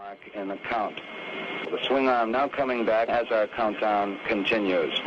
Mark in the count. The swing arm now coming back as our countdown continues.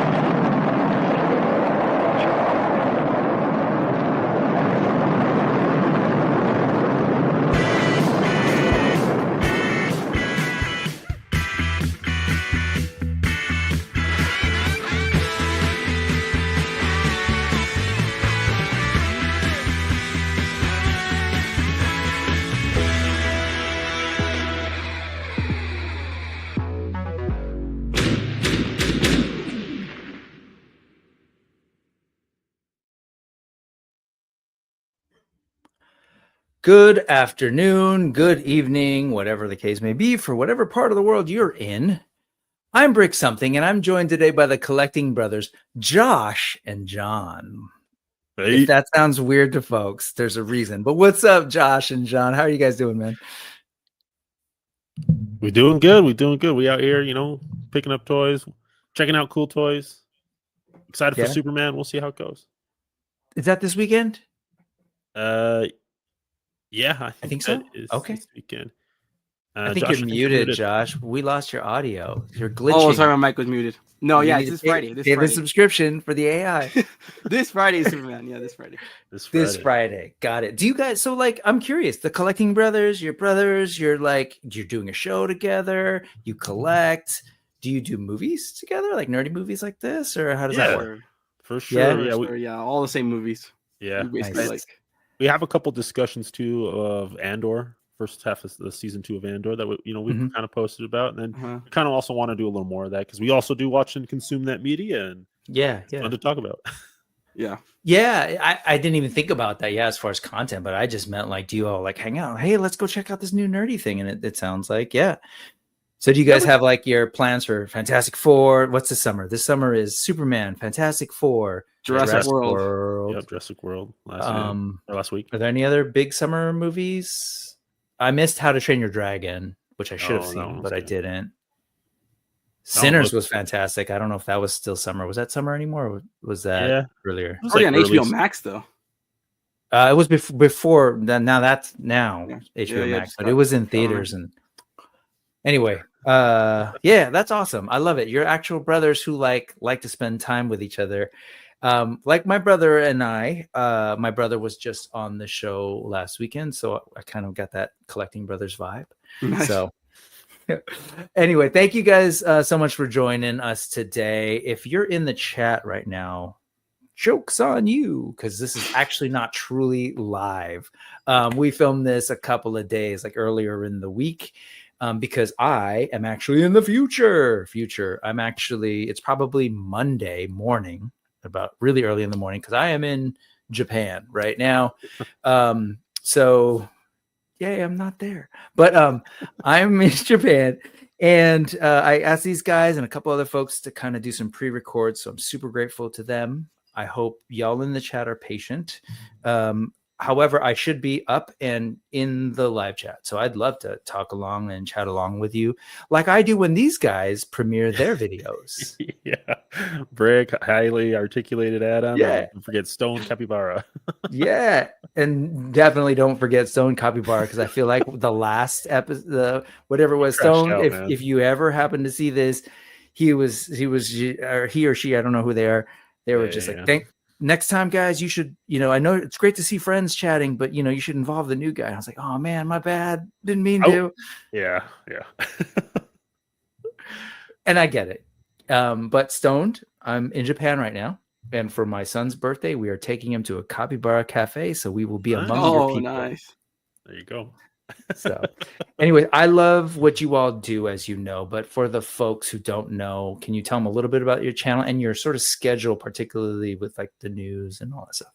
Good afternoon, good evening, whatever the case may be, for whatever part of the world you're in. I'm Brick Something, and I'm joined today by the Collecting Brothers, Josh and John. Hey. If that sounds weird to folks, there's a reason. But what's up, Josh and John? How are you guys doing, man? We're doing good. We're doing good. We out here, picking up toys, checking out cool toys. Excited for Superman. We'll see how it goes. Is that this weekend? Yeah, I think so. Okay. This weekend. I think you're muted, Josh. We lost your audio. You're glitching. Oh, sorry, my mic was muted. No, it's this Friday. Pay the subscription for the AI. This Friday is Superman. Yeah, this Friday. This Friday. Got it. Do you guys, I'm curious, the Collecting Brothers, you're doing a show together, you collect. Do you do movies together, like nerdy movies like this, or how does that work? For sure. Yeah, all the same movies. Yeah. Nice. We have a couple discussions too of Andor, first half of the season 2 of Andor that we've kind of posted about, and then we kind of also want to do a little more of that because we also do watch and consume that media, and it's fun to talk about. Yeah, I didn't even think about that. Yeah, as far as content, but I just meant like, do you all like hang out? Hey, let's go check out this new nerdy thing, and it sounds like So do you guys have like your plans for Fantastic Four? What's this summer? This summer is Superman, Fantastic Four, Jurassic World. Yep, Jurassic World last week. Are there any other big summer movies? I missed How to Train Your Dragon, which I should have seen, but I didn't. Sinners was fantastic. I don't know if that was still summer. Was that summer anymore? Or was that earlier? It was on HBO Max though. It was before. Now that's HBO Max, but it was in theaters and. Anyway, that's awesome. I love it. You're actual brothers who like to spend time with each other. Like my brother and I, my brother was just on the show last weekend, so I kind of got that Collecting Brothers vibe. Nice. So anyway, thank you guys so much for joining us today. If you're in the chat right now, joke's on you, because this is actually not truly live. We filmed this a couple of days, like earlier in the week. Because I am actually in the future. It's probably Monday morning, about really early in the morning, because I am in Japan right now. So I'm not there, but I'm in Japan, and I asked these guys and a couple other folks to kind of do some pre-records. So I'm super grateful to them. I hope y'all in the chat are patient. However, I should be up and in the live chat. So I'd love to talk along and chat along with you like I do when these guys premiere their videos. Brick, highly articulated Adam. Don't forget Stone Capybara. And definitely don't forget Stone Capybara, because I feel like the last episode, whatever it was, Stone, if you ever happen to see this, he or she, I don't know who they are. They were just next time, guys, you should, I know it's great to see friends chatting, but, you should involve the new guy. And I was like, oh, man, my bad. Didn't mean to. Yeah. And I get it. But Stoned, I'm in Japan right now. And for my son's birthday, we are taking him to a capybara cafe. So we will be among your people. Nice. There you go. So anyway, I love what you all do, as you know, but for the folks who don't know, can you tell them a little bit about your channel and your sort of schedule, particularly with like the news and all that stuff?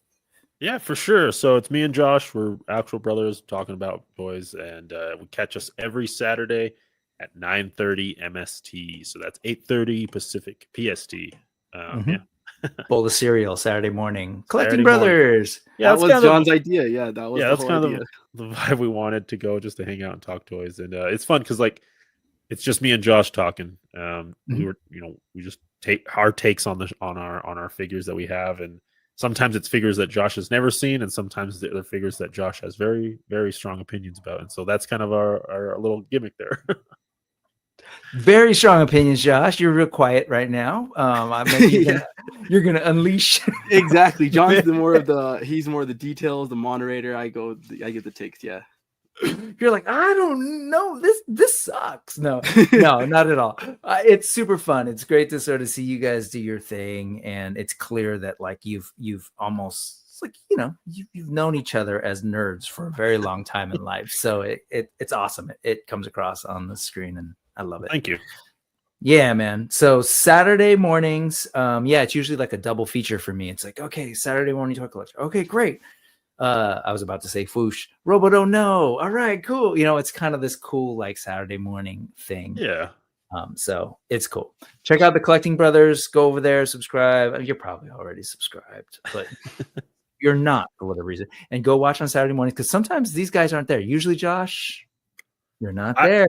Yeah, for sure. So it's me and Josh. We're actual brothers talking about toys, and we catch us every Saturday at 9:30 MST. So that's 8:30 Pacific PST. Bowl of cereal Saturday morning. Collecting Brothers. Yeah, that was John's idea. Yeah, that was that's kind of the vibe we wanted to go, just to hang out and talk toys, and it's fun because like it's just me and Josh talking. We just take our takes on our figures that we have, and sometimes it's figures that Josh has never seen, and sometimes they're figures that Josh has very, very strong opinions about. And so that's kind of our little gimmick there. Very strong opinions, Josh. You're real quiet right now. Maybe you're gonna unleash. Exactly. John's he's more of the details, the moderator. I get the takes. Yeah. You're like, I don't know. This sucks. No, not at all. It's super fun. It's great to sort of see you guys do your thing, and it's clear that like you've almost, it's like, you know, you've known each other as nerds for a very long time in life. So it's awesome. It comes across on the screen, and I love it. Thank you. Yeah, man. So Saturday mornings, it's usually like a double feature for me. It's like, okay, Saturday morning toy collection. Okay, great. I was about to say Foosh. Robo don't know. All right, cool. You know, it's kind of this cool like Saturday morning thing. Yeah. So it's cool. Check out the Collecting Brothers. Go over there, subscribe. You're probably already subscribed, but you're not for whatever reason. And go watch on Saturday mornings, because sometimes these guys aren't there. Usually, Josh, you're not there.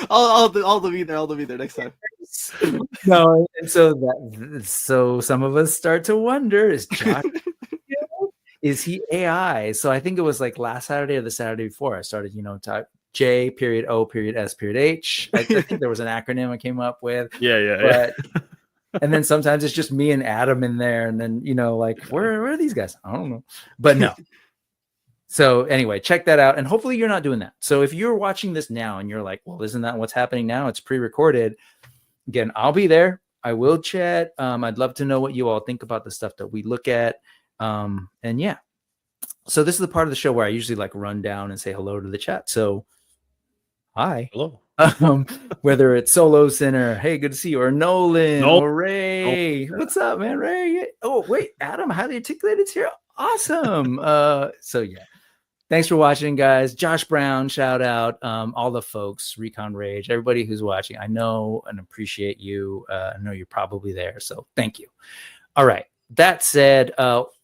I'll be there. I'll be there next time. No, and so some of us start to wonder: is Josh? Is he AI? So I think it was like last Saturday or the Saturday before I started, type J.O.S.H. I think there was an acronym I came up with. Yeah. And then sometimes it's just me and Adam in there, and then like where are these guys? I don't know, but no. So anyway, check that out, and hopefully you're not doing that. So if you're watching this now and you're like, well, isn't that what's happening now? It's pre-recorded. Again, I'll be there. I will chat. I'd love to know what you all think about the stuff that we look at. And yeah. So this is the part of the show where I usually like run down and say hello to the chat. So hi. Hello. Whether it's Solo Center, hey, good to see you, or Nolan, or Ray. What's up, man? Ray. Oh, wait, Adam, how do you articulate it's here? Awesome. So yeah. Thanks for watching, guys. Josh Brown, shout out. All the folks, Recon Rage, everybody who's watching. I know and appreciate you. I know you're probably there, so thank you. All right. That said,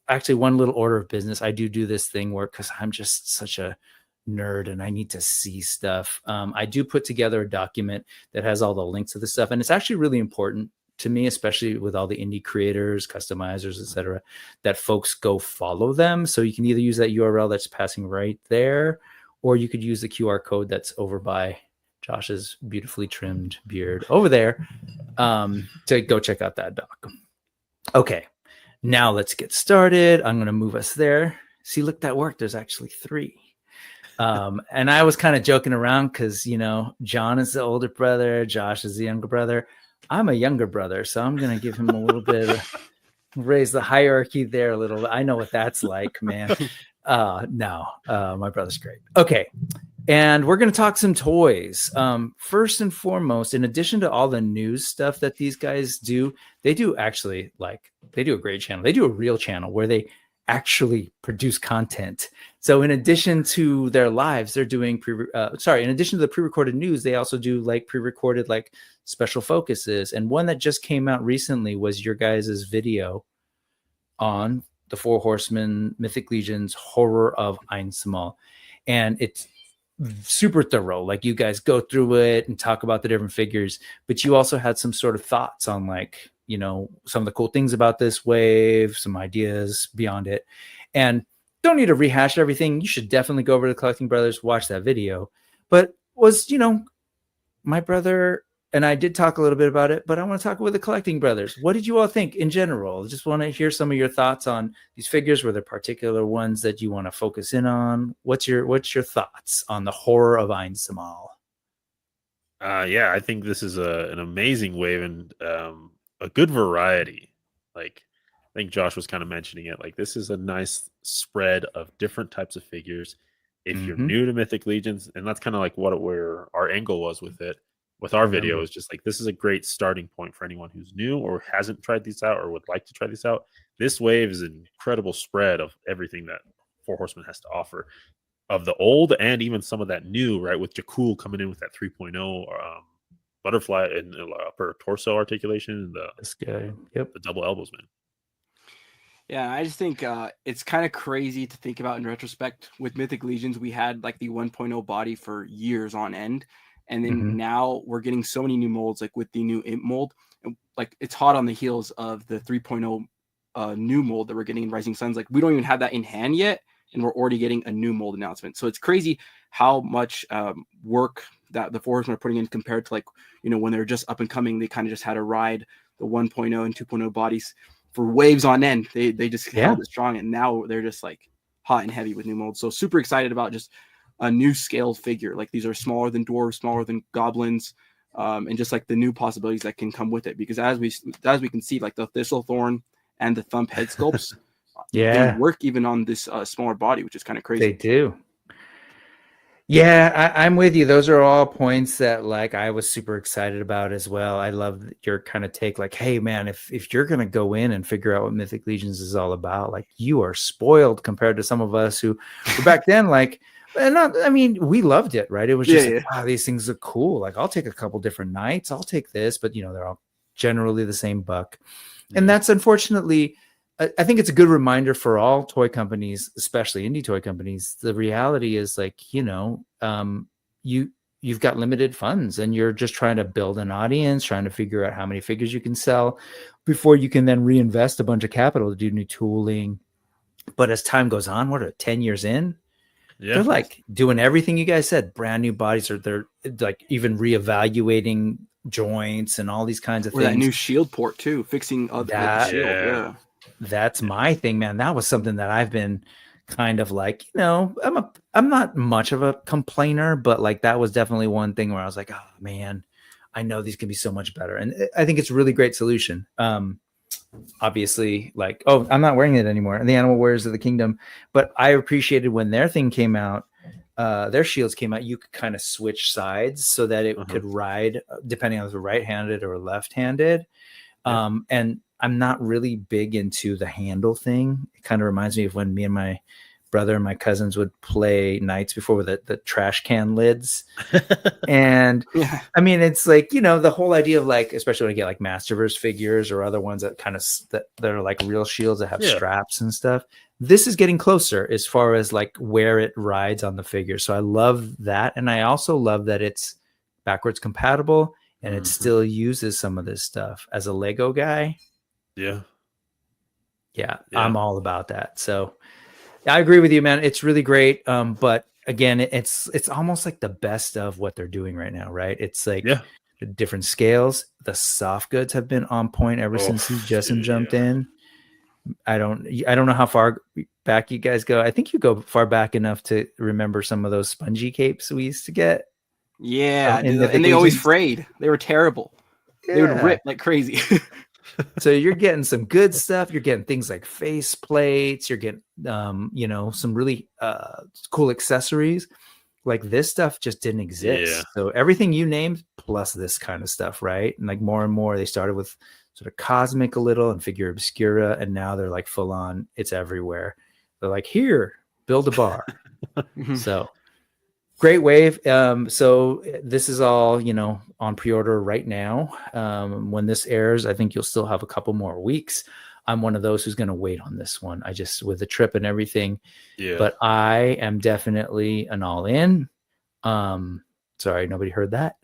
actually, one little order of business. I do this thing where, because I'm just such a nerd and I need to see stuff. I do put together a document that has all the links to the stuff, and it's actually really important to me, especially with all the indie creators, customizers, etc., that folks go follow them. So you can either use that URL that's passing right there, or you could use the QR code that's over by Josh's beautifully trimmed beard over there to go check out that doc. Okay, now let's get started. I'm going to move us there. See, look, that worked. There's actually 3. And I was kind of joking around because, John is the older brother, Josh is the younger brother. I'm a younger brother, so I'm going to give him a little bit of raise the hierarchy there a little. I know what that's like, man. No, my brother's great. Okay. And we're going to talk some toys. First and foremost, in addition to all the news stuff that these guys do, they do a great channel. They do a real channel where they actually produce content. So in addition to their lives, they're doing in addition to the pre-recorded news, they also do like pre-recorded like special focuses. And one that just came out recently was your guys' video on the 4 Horsemen Mythic Legion's Horror of Einsamall. And it's super thorough. Like, you guys go through it and talk about the different figures, but you also had some sort of thoughts on like, some of the cool things about this wave, some ideas beyond it. And don't need to rehash everything. You should definitely go over to the Collecting Brothers, watch that video. But my brother and I did talk a little bit about it, but I want to talk with the Collecting Brothers. What did you all think in general? Just want to hear some of your thoughts on these figures. Were there particular ones that you want to focus in on? What's your thoughts on the Horror of Einsamall? I think this is an amazing wave and a good variety. Like, I think Josh was kind of mentioning it. Like, this is a nice spread of different types of figures. If you're new to Mythic Legions, and that's kind of like where our angle was with it, with our video, is just like, this is a great starting point for anyone who's new or hasn't tried these out or would like to try these out. This wave is an incredible spread of everything that 4 Horsemen has to offer, of the old and even some of that new, right? With Jakul coming in with that 3.0 butterfly and upper torso articulation, and the double elbows, man. Yeah, I just think it's kind of crazy to think about in retrospect. With Mythic Legions, we had like the 1.0 body for years on end, and then now we're getting so many new molds, like with the new imp mold. like it's hot on the heels of the 3.0 new mold that we're getting in Rising Suns. Like we don't even have that in hand yet, and we're already getting a new mold announcement. So it's crazy how much work that the Four Horsemen are putting in compared to, like, when they're just up and coming, they kind of just had to ride the 1.0 and 2.0 bodies for waves on end. They just held it strong, and now they're just like hot and heavy with new molds. So super excited about just a new scaled figure. Like these are smaller than dwarves, smaller than goblins, and just like the new possibilities that can come with it. Because as we can see, like the Thistlethorn and the Thump head sculpts, they work even on this smaller body, which is kind of crazy. They do. Yeah, I'm with you. Those are all points that like I was super excited about as well. I love your kind of take, like, hey man, if you're gonna go in and figure out what Mythic Legions is all about, like you are spoiled compared to some of us who were back then, like, we loved it, right? It was just like, wow, these things are cool. Like I'll take a couple different nights, I'll take this, but they're all generally the same buck. And that's unfortunately, I think it's a good reminder for all toy companies, especially indie toy companies. The reality is like, you've got limited funds and you're just trying to build an audience, trying to figure out how many figures you can sell before you can then reinvest a bunch of capital to do new tooling. But as time goes on, 10 years in, they're like doing everything you guys said, brand new bodies, or they're like even reevaluating joints and all these kinds of things. That new shield port too, fixing the shield. That's my thing, man. That was something that I've been kind of like, I'm not much of a complainer, but like that was definitely one thing where I was like, oh man, I know these can be so much better. And I think it's a really great solution. Obviously, like, oh, I'm not wearing it anymore, the Animal Warriors of the Kingdom, but I appreciated when their thing came out, their shields came out, you could kind of switch sides so that it could ride depending on if it was right-handed or left-handed. And I'm not really big into the handle thing. It kind of reminds me of when me and my brother and my cousins would play Knights before with the trash can lids. And I mean, it's like, the whole idea of like, especially when you get like Masterverse figures or other ones that kind of, that are like real shields that have straps and stuff. This is getting closer as far as like where it rides on the figure. So I love that. And I also love that it's backwards compatible and it still uses some of this stuff. As a Lego guy, yeah, I'm all about that. So I agree with you, man. It's really great. But again, it's almost like the best of what they're doing right now, right? It's like the different scales. The soft goods have been on point ever since Justin jumped in. I don't know how far back you guys go. I think you go far back enough to remember some of those spongy capes we used to get. Yeah, and they always frayed. They were terrible. They would rip like crazy. So you're getting some good stuff. You're getting things like face plates. You're getting, some really cool accessories. Like this stuff just didn't exist. Yeah. So everything you named plus this kind of stuff, right? And like more and more, they started with sort of cosmic a little and figure obscura, and now they're like full on. It's everywhere. They're like, here, build a bar. So great wave. So this is all, on pre-order right now. When this airs, I think you'll still have a couple more weeks. I'm one of those who's going to wait on this one. I just, with the trip and everything, but I am definitely an all in. Sorry, nobody heard that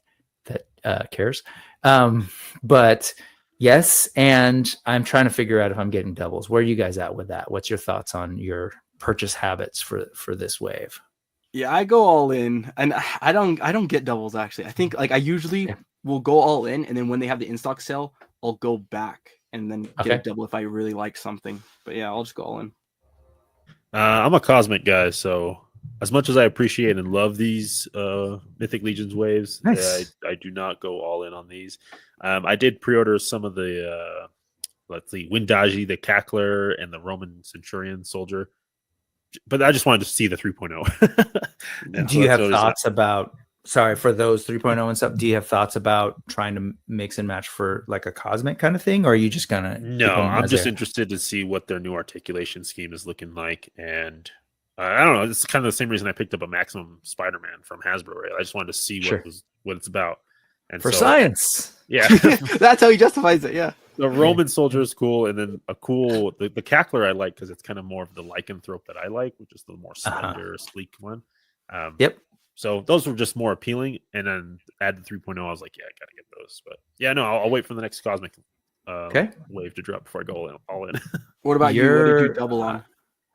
cares. But yes. And I'm trying to figure out if I'm getting doubles. Where are you guys at with that? What's your thoughts on your purchase habits for this wave? Yeah, I go all in, and I don't get doubles actually. I think like I usually will go all in, and then when they have the in-stock sale, I'll go back and then get a double if I really like something. But yeah, I'll just go all in. I'm a cosmic guy, so as much as I appreciate and love these Mythic Legions waves, I do not go all in on these. I did pre-order some of the Windaji, the Cackler, and the Roman Centurion soldier. But I just wanted to see the 3.0. Do you have thoughts about, for those 3.0 and stuff, do you have thoughts about trying to mix and match for like a cosmic kind of thing? Or are you just gonna? No, I'm just interested to see what their new articulation scheme is looking like. And I don't know, it's kind of the same reason I picked up a Maximum Spider-Man from Hasbro, right? I just wanted to see what it's about. And for science. Yeah. That's how he justifies it, yeah. The Roman soldier is cool, and then the Cackler I like because it's kind of more of the lycanthrope that I like, which is the more slender, sleek one. Yep. So those were just more appealing. And then add the 3.0, I was like, yeah, I gotta get those. But yeah, no, I'll wait for the next Cosmic wave to drop before I go all in. What about you? What did you double on?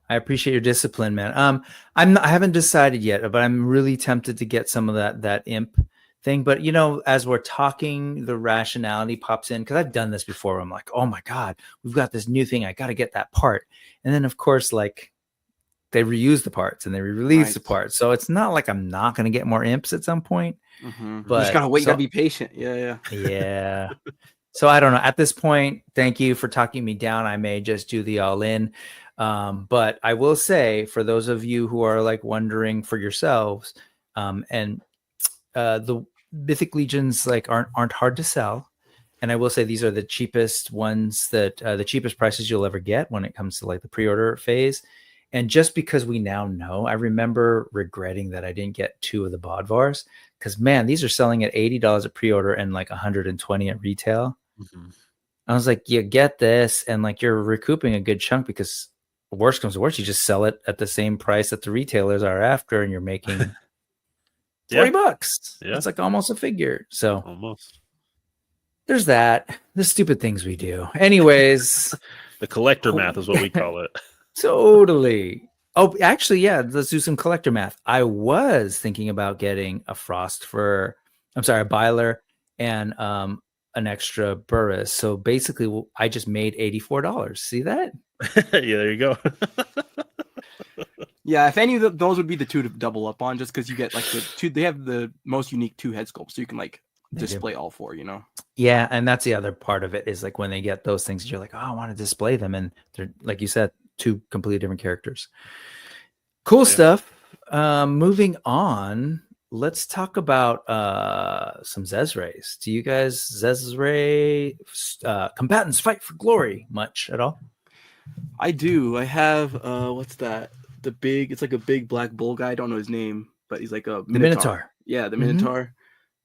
I appreciate your discipline, man. I haven't decided yet, but I'm really tempted to get some of that imp thing. But as we're talking, the rationality pops in because I've done this before. I'm like, oh my god, we've got this new thing. I got to get that part, and then of course, like they reuse the parts and they re-release the parts, so it's not like I'm not going to get more imps at some point. Mm-hmm. But you just gotta wait. Gotta be patient. Yeah. So I don't know. At this point, thank you for talking me down. I may just do the all in. But I will say, for those of you who are like wondering for yourselves, and the Mythic Legions like aren't hard to sell. And I will say these are the cheapest ones that the cheapest prices you'll ever get when it comes to like the pre-order phase. And just because we now know, I remember regretting that I didn't get 2 of the Bodvars, because man, these are selling at $80 at pre-order and like $120 at retail. Mm-hmm. I was like, you get this, and like you're recouping a good chunk, because worst comes to worst, you just sell it at the same price that the retailers are after, and you're making $40. Yeah. It's like almost a figure. So almost. There's that. The stupid things we do. Anyways. The collector math is what we call it. Totally. Oh, actually, yeah, let's do some collector math. I was thinking about getting a Byler and an extra Burris. So basically, I just made $84. See that? Yeah, there you go. Yeah, if any of those would be the 2 to double up on, just because you get like the 2. They have the most unique 2 head sculpts, so you can like display all 4. Yeah, and that's the other part of it, is like when they get those things, you're like, oh, I want to display them, and they're, like you said, 2 completely different characters. Cool stuff. Moving on, let's talk about some Zezrays. Do you guys Zezray Combatants Fight for Glory much at all? I do. I have what's that? It's like a big black bull guy. I don't know his name, but he's like a Minotaur. Yeah, the Minotaur.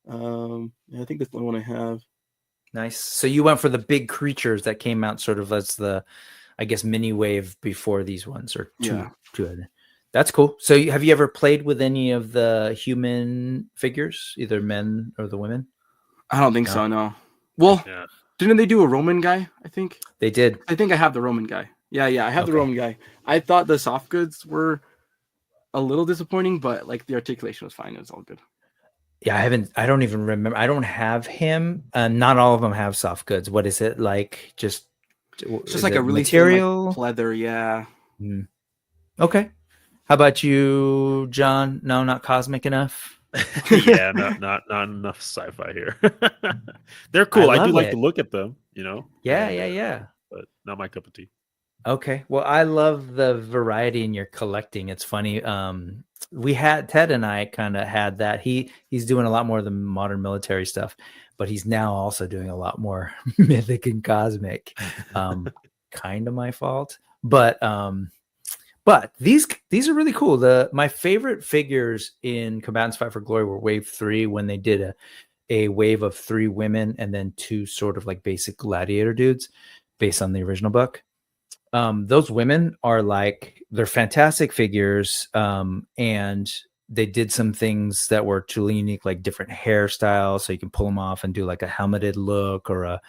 I think that's the only one I have. Nice. So you went for the big creatures that came out sort of as the, I guess, mini wave before these ones, or two. That's cool. So have you ever played with any of the human figures, either men or the women? I don't think so, no. Well, didn't they do a Roman guy, I think? They did. I think I have the Roman guy. Yeah, I have the Roman guy. I thought the soft goods were a little disappointing, but like the articulation was fine. It was all good. Yeah, I don't even remember. I don't have him. Not all of them have soft goods. What is it like? Just like a really material thin, like, leather. Yeah. Okay. How about you, John? No, not cosmic enough. Yeah, not enough sci-fi here. They're cool. I do like to look at them. Yeah. But not my cup of tea. Okay. Well, I love the variety in your collecting. It's funny. We had Ted and I kind of had that. He's doing a lot more of the modern military stuff, but he's now also doing a lot more mythic and cosmic. Kind of my fault, but these are really cool. My favorite figures in Combatants Fight for Glory were Wave 3, when they did a wave of 3 women and then 2 sort of like basic gladiator dudes based on the original book. Those women are like, they're fantastic figures. And they did some things that were truly unique, like different hairstyles. So you can pull them off and do like a helmeted look, or a,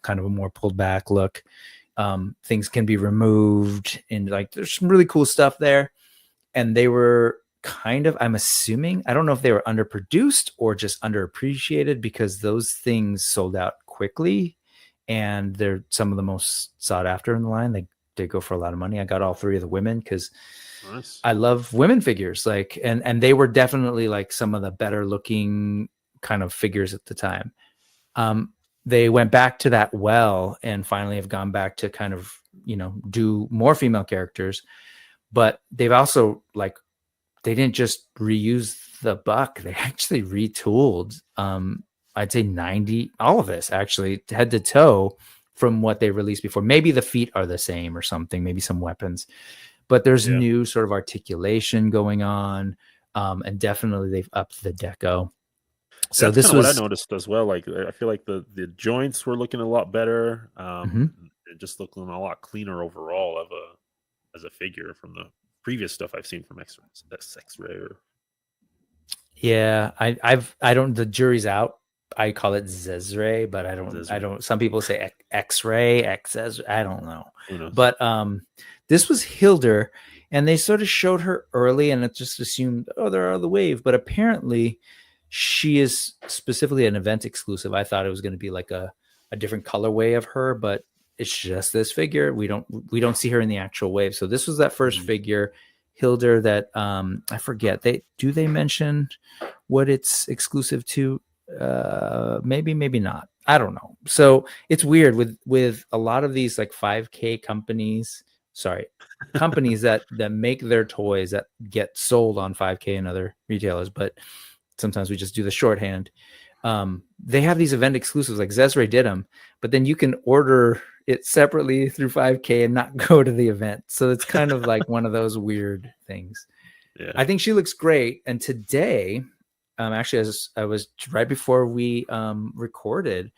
kind of a more pulled back look. Things can be removed, and like, there's some really cool stuff there. And they were kind of, I'm assuming, I don't know if they were underproduced or just underappreciated, because those things sold out quickly. And they're some of the most sought after in the line. They go for a lot of money. I got all 3 of the women because I love women figures. Like, and they were definitely like some of the better looking kind of figures at the time. They went back to that and finally have gone back to kind of, do more female characters. But they've also they didn't just reuse the buck. They actually retooled. I'd say 90, all of this actually, head to toe, from what they released before. Maybe the feet are the same or something, maybe some weapons, but there's new sort of articulation going on. And definitely they've upped the deco. So that's this was what I noticed as well. Like, I feel like the joints were looking a lot better. And just looking a lot cleaner overall as a figure from the previous stuff I've seen from X-Ray. Yeah, I don't. The jury's out. I call it Zezre, but I don't. Some people say X-ray, X-Zez. I don't know. But this was Hilder, and they sort of showed her early, and it just assumed, oh, they're out of the wave. But apparently, she is specifically an event exclusive. I thought it was going to be like a different colorway of her, but it's just this figure. We don't see her in the actual wave. So this was that first figure, Hilder, that I forget. They mention what it's exclusive to? Maybe not. I don't know. So it's weird with a lot of these like 5K companies that make their toys that get sold on 5K and other retailers, but sometimes we just do the shorthand. They have these event exclusives, like Zezre did them, but then you can order it separately through 5K and not go to the event. So it's kind of like one of those weird things. Yeah. I think she looks great. And today, actually, I was right before we recorded,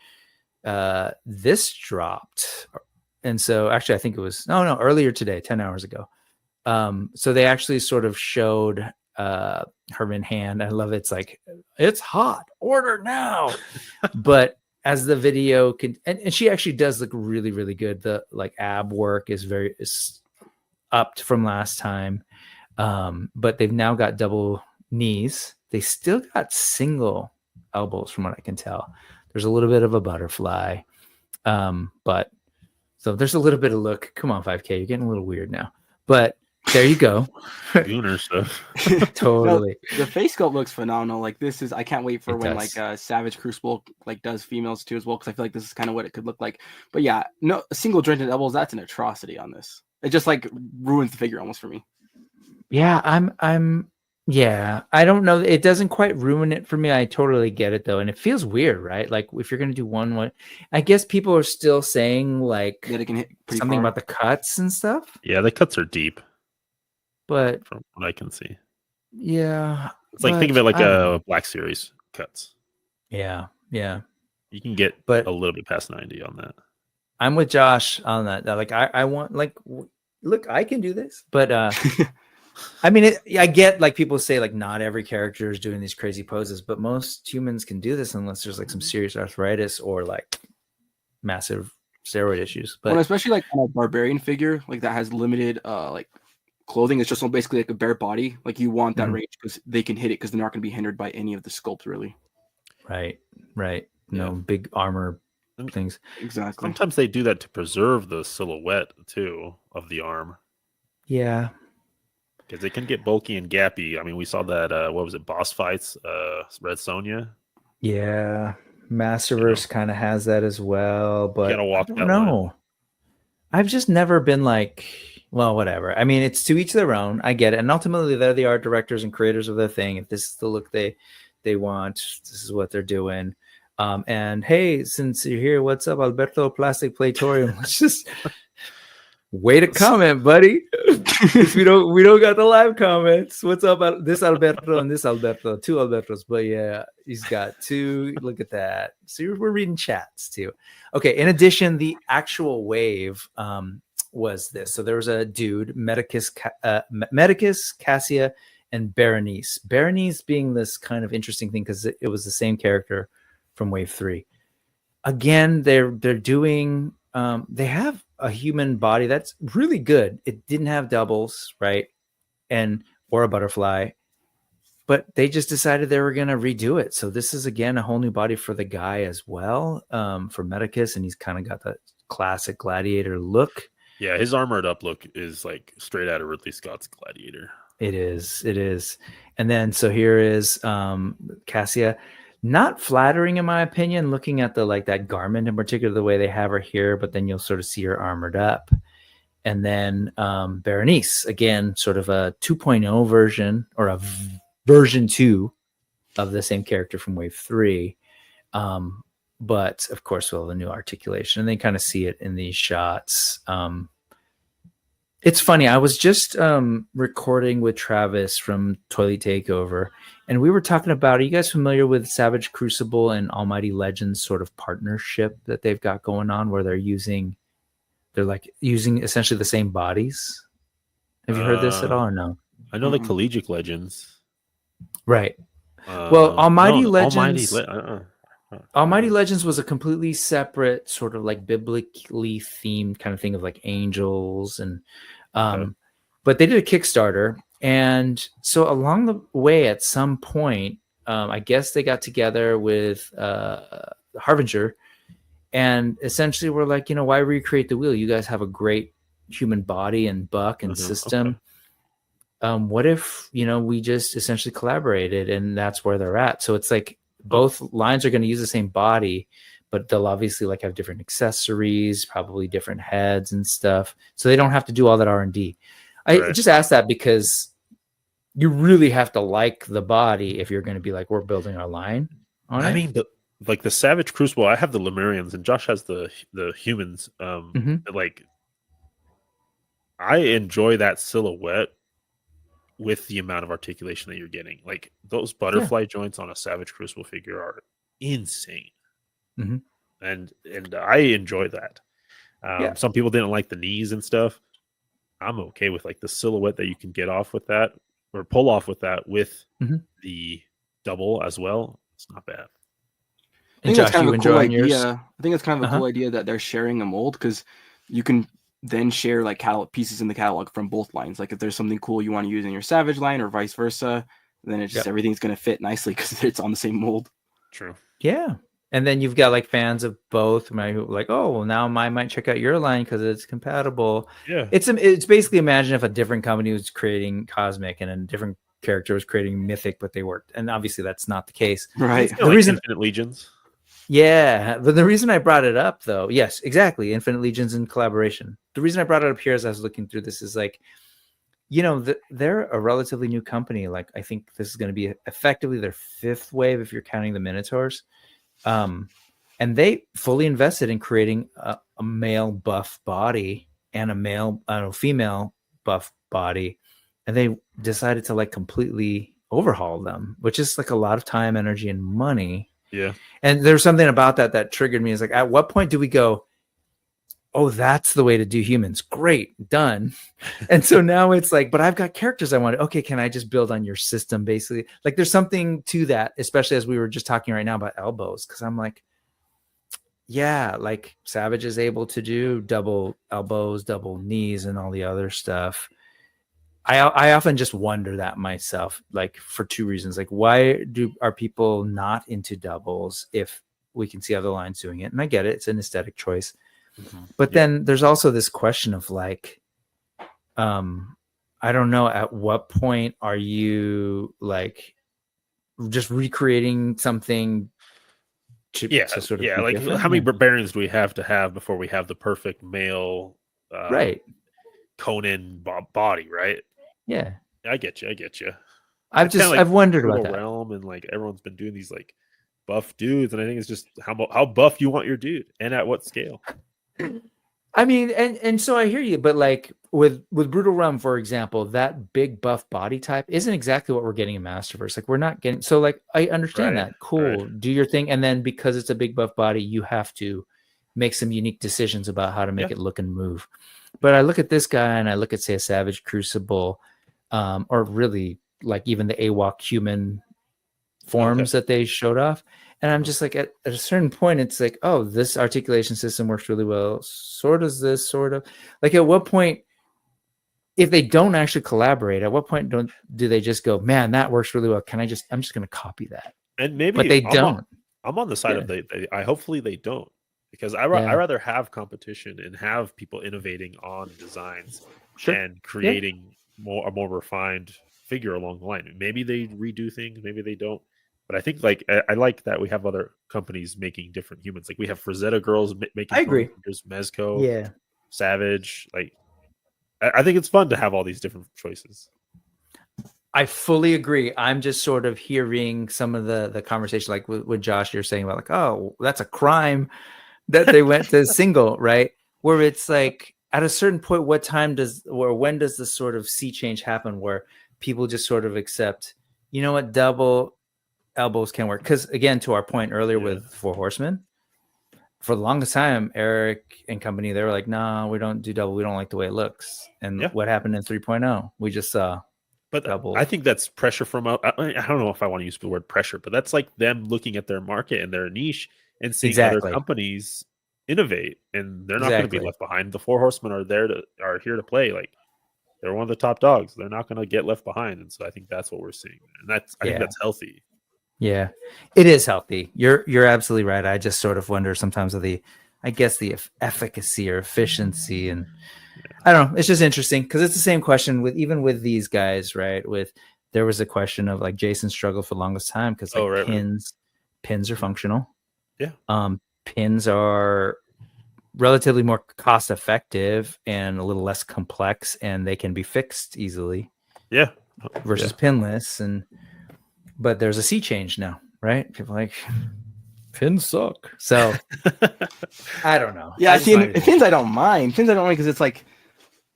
this dropped. And so actually, I think it was, earlier today, 10 hours ago. So they actually sort of showed her in hand. I love it. It's like, it's hot, order now. But as the video can, and she actually does look really, really good. The like ab work is upped from last time. But they've now got double knees. They still got single elbows from what I can tell. There's a little bit of a butterfly. But so there's a little bit of look. Come on, 5K. You're getting a little weird now. But there you go. Gooner stuff. Totally. No, the face sculpt looks phenomenal. Like I can't wait for when Savage Crucible like does females too as well, because I feel like this is kind of what it could look like. But yeah, no single jointed elbows, that's an atrocity on this. It just like ruins the figure almost for me. Yeah, I don't know. It doesn't quite ruin it for me. I totally get it though. And it feels weird, right? Like if you're going to do one, I guess people are still saying like it can hit something about the cuts and stuff. Yeah, the cuts are deep. But from what I can see. Yeah. It's like, think of it like a Black Series cuts. Yeah. Yeah. You can get a little bit past 90 on that. I'm with Josh on that. Like I want like, look, I can do this, but I mean, I get like people say like not every character is doing these crazy poses, but most humans can do this unless there's like some serious arthritis or like massive steroid issues. But especially like on a barbarian figure like that has limited like clothing, it's just basically like a bare body. Like you want that range because they can hit it because they're not going to be hindered by any of the sculpt really. Right. No big armor things. Exactly. Sometimes they do that to preserve the silhouette too of the arm. Yeah. Because they can get bulky and gappy. I mean, we saw that, what was it, Boss Fights, Red Sonja? Yeah. Masterverse kind of has that as well, but I don't know. I've just never been like, well, whatever. I mean, it's to each their own. I get it. And ultimately, they're the art directors and creators of their thing. If this is the look they want, this is what they're doing. And hey, since you're here, what's up, Alberto Plastic Platorium? Let's just... Way to comment, buddy. we don't got the live comments. What's up, this Alberto and this Alberto? Two Albertos, but yeah, he's got two. Look at that. So we're reading chats too. Okay. In addition, the actual wave was this. So there was a dude, Medicus, Cassia, and Berenice. Berenice being this kind of interesting thing because it was the same character from Wave 3. Again, they're doing. They have a human body that's really good. It didn't have doubles, right? Or a butterfly, but they just decided they were going to redo it. So this is again a whole new body for the guy as well, for Medicus, and he's kind of got that classic Gladiator look. Yeah, his armored up look is like straight out of Ridley Scott's Gladiator. It is. And then so here is Cassia. Not flattering in my opinion, looking at the like that garment in particular, the way they have her here, but then you'll sort of see her armored up. And then Berenice, again, sort of a 2.0 version or a version 2 of the same character from Wave 3. But of course, with all the new articulation, and they kind of see it in these shots. It's funny. I was just recording with Travis from Toilet Takeover, and we were talking about, are you guys familiar with Savage Crucible and Almighty Legends sort of partnership that they've got going on where they're using essentially the same bodies? Have you heard this at all or no? I know the Collegiate Legends. Right. Well, Almighty no, Legends. Almighty Legends was a completely separate sort of like biblically themed kind of thing of like angels and but they did a Kickstarter, and so along the way at some point I guess they got together with Harbinger and essentially were like, why recreate the wheel? You guys have a great human body and buck and system. What if we just essentially collaborated, and that's where they're at. So it's like both lines are going to use the same body, but they'll obviously like have different accessories, probably different heads and stuff, so they don't have to do all that R&D. I just asked that because you really have to like the body if you're going to be like, we're building our line on it. I mean, like the Savage Crucible, I have the Lemurians and Josh has the humans. Like, I enjoy that silhouette with the amount of articulation that you're getting. Like those butterfly joints on a Savage Crucible figure are insane. And I enjoy that. Some people didn't like the knees and stuff. I'm okay with like the silhouette that you can get off with that or pull off with that with the double as well. It's not bad. I think that's kind of a cool idea. I think it's kind of a cool idea that they're sharing a mold, because you can then share like pieces in the catalog from both lines. Like if there's something cool you want to use in your Savage line or vice versa, then it's just everything's going to fit nicely because it's on the same mold. True. Yeah. And then you've got like fans of both, like, oh, well, now I might check out your line because it's compatible. Yeah. It's basically, imagine if a different company was creating Cosmic and a different character was creating Mythic, but they worked. And obviously that's not the case. Right. The reason Infinite Legions. Yeah. But the reason I brought it up though, yes, exactly. Infinite Legions in collaboration. The reason I brought it up here as I was looking through this is like, they're a relatively new company. Like I think this is going to be effectively their fifth wave if you're counting the Minotaurs. And they fully invested in creating a male buff body and a female buff body, and they decided to like completely overhaul them, which is like a lot of time, energy, and money. Yeah. And there's something about that triggered me. Is like, at what point do we go, oh, that's the way to do humans? Great, done. And so now it's like, but I've got characters I want. Okay, can I just build on your system? Basically, like there's something to that, especially as we were just talking right now about elbows. Because I'm like, yeah, like Savage is able to do double elbows, double knees, and all the other stuff. I often just wonder that myself, like for two reasons. Like, why are people not into doubles if we can see other lines doing it? And I get it; it's an aesthetic choice. But then there's also this question of like, I don't know, at what point are you like just recreating something to sort of like different? How many barbarians do we have to have before we have the perfect male Conan body, right? Yeah. I get you. I've wondered about that. Realm, and like everyone's been doing these like buff dudes, and I think it's just how buff you want your dude and at what scale. I mean, and so I hear you, but like with Brutal Realm, for example, that big buff body type isn't exactly what we're getting in Masterverse. Like we're not getting, so like I understand that. Cool, do your thing, and then because it's a big buff body, you have to make some unique decisions about how to make it look and move. But I look at this guy and I look at, say, a Savage Crucible, or really like even the AWOC human forms that they showed off. And I'm just like, at a certain point, it's like, oh, this articulation system works really well. So does this, sort of. Like, at what point, if they don't actually collaborate, at what point do they just go, man, that works really well. I'm just going to copy that. And maybe, but they don't. I'm on the side of hopefully they don't, because I rather have competition and have people innovating on designs and creating a more refined figure along the line. Maybe they redo things, maybe they don't. But I think like I like that we have other companies making different humans. Like we have Frazetta girls making. I agree. Figures, Mezco, Savage. Like I think it's fun to have all these different choices. I fully agree. I'm just sort of hearing some of the conversation, like with Josh, you're saying about like, oh, that's a crime that they went to single, right? Where it's like at a certain point, when does the sort of sea change happen where people just sort of accept, you know what, double elbows can work? Because again, to our point earlier with Four Horsemen, for the longest time, Eric and company, they were like, no, we don't do double. We don't like the way it looks. And what happened in 3.0? We just saw But I think that's pressure from I don't know if I want to use the word pressure, but that's like them looking at their market and their niche and seeing other companies innovate, and they're not going to be left behind. The Four Horsemen are here to play. Like, they're one of the top dogs. They're not going to get left behind, and so I think that's what we're seeing, and I think that's healthy. Yeah, it is healthy. You're absolutely right. I just sort of wonder sometimes of the efficacy or efficiency, and I don't know. It's just interesting because it's the same question with these guys, right? There was a question of like Jason struggled for the longest time because pins are functional. Yeah. Pins are relatively more cost effective and a little less complex, and they can be fixed easily. Yeah. Versus pinless, but there's a sea change now, right? People are like, pins suck. So I don't know. Yeah, pins I don't mind. Pins I don't mind because it's like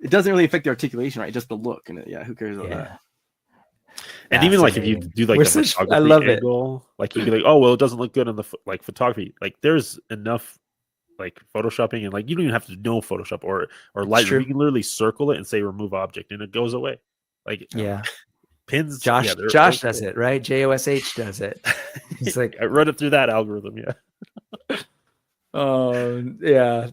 it doesn't really affect the articulation, right? Just the look, and who cares about that? And even like if you do like photography I love angle, like you'd be like, oh well, it doesn't look good on the like photography. Like there's enough like photoshopping, and like you don't even have to know Photoshop or Lightroom. You can literally circle it and say remove object, and it goes away. Like pins. Josh does it, right? JOSH does it. He's like, I run it through that algorithm. Yeah.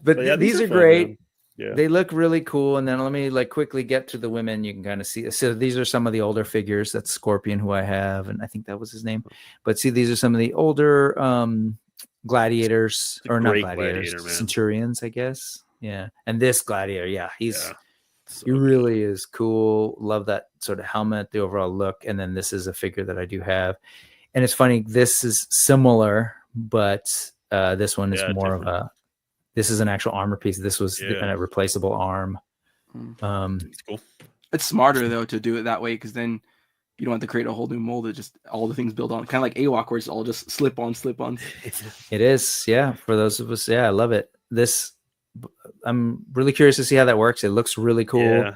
But these are great. Man. Yeah. They look really cool. And then let me like quickly get to the women. You can kind of see. So these are some of the older figures. That's Scorpion, who I have, and I think that was his name. But see, these are some of the older gladiators, or not gladiators, Centurions, I guess. Yeah. And this gladiator, he really is cool. Love that sort of helmet, the overall look. And then this is a figure that I do have. And it's funny, this is similar, but this one is more of a, this is an actual armor piece. This was a replaceable arm. It's cool. It's smarter though to do it that way, because then you don't have to create a whole new mold. It just all the things build on, kind of like AWOC, where it's all just slip on. It is, for those of us, I love it. This, I'm really curious to see how that works. It looks really cool.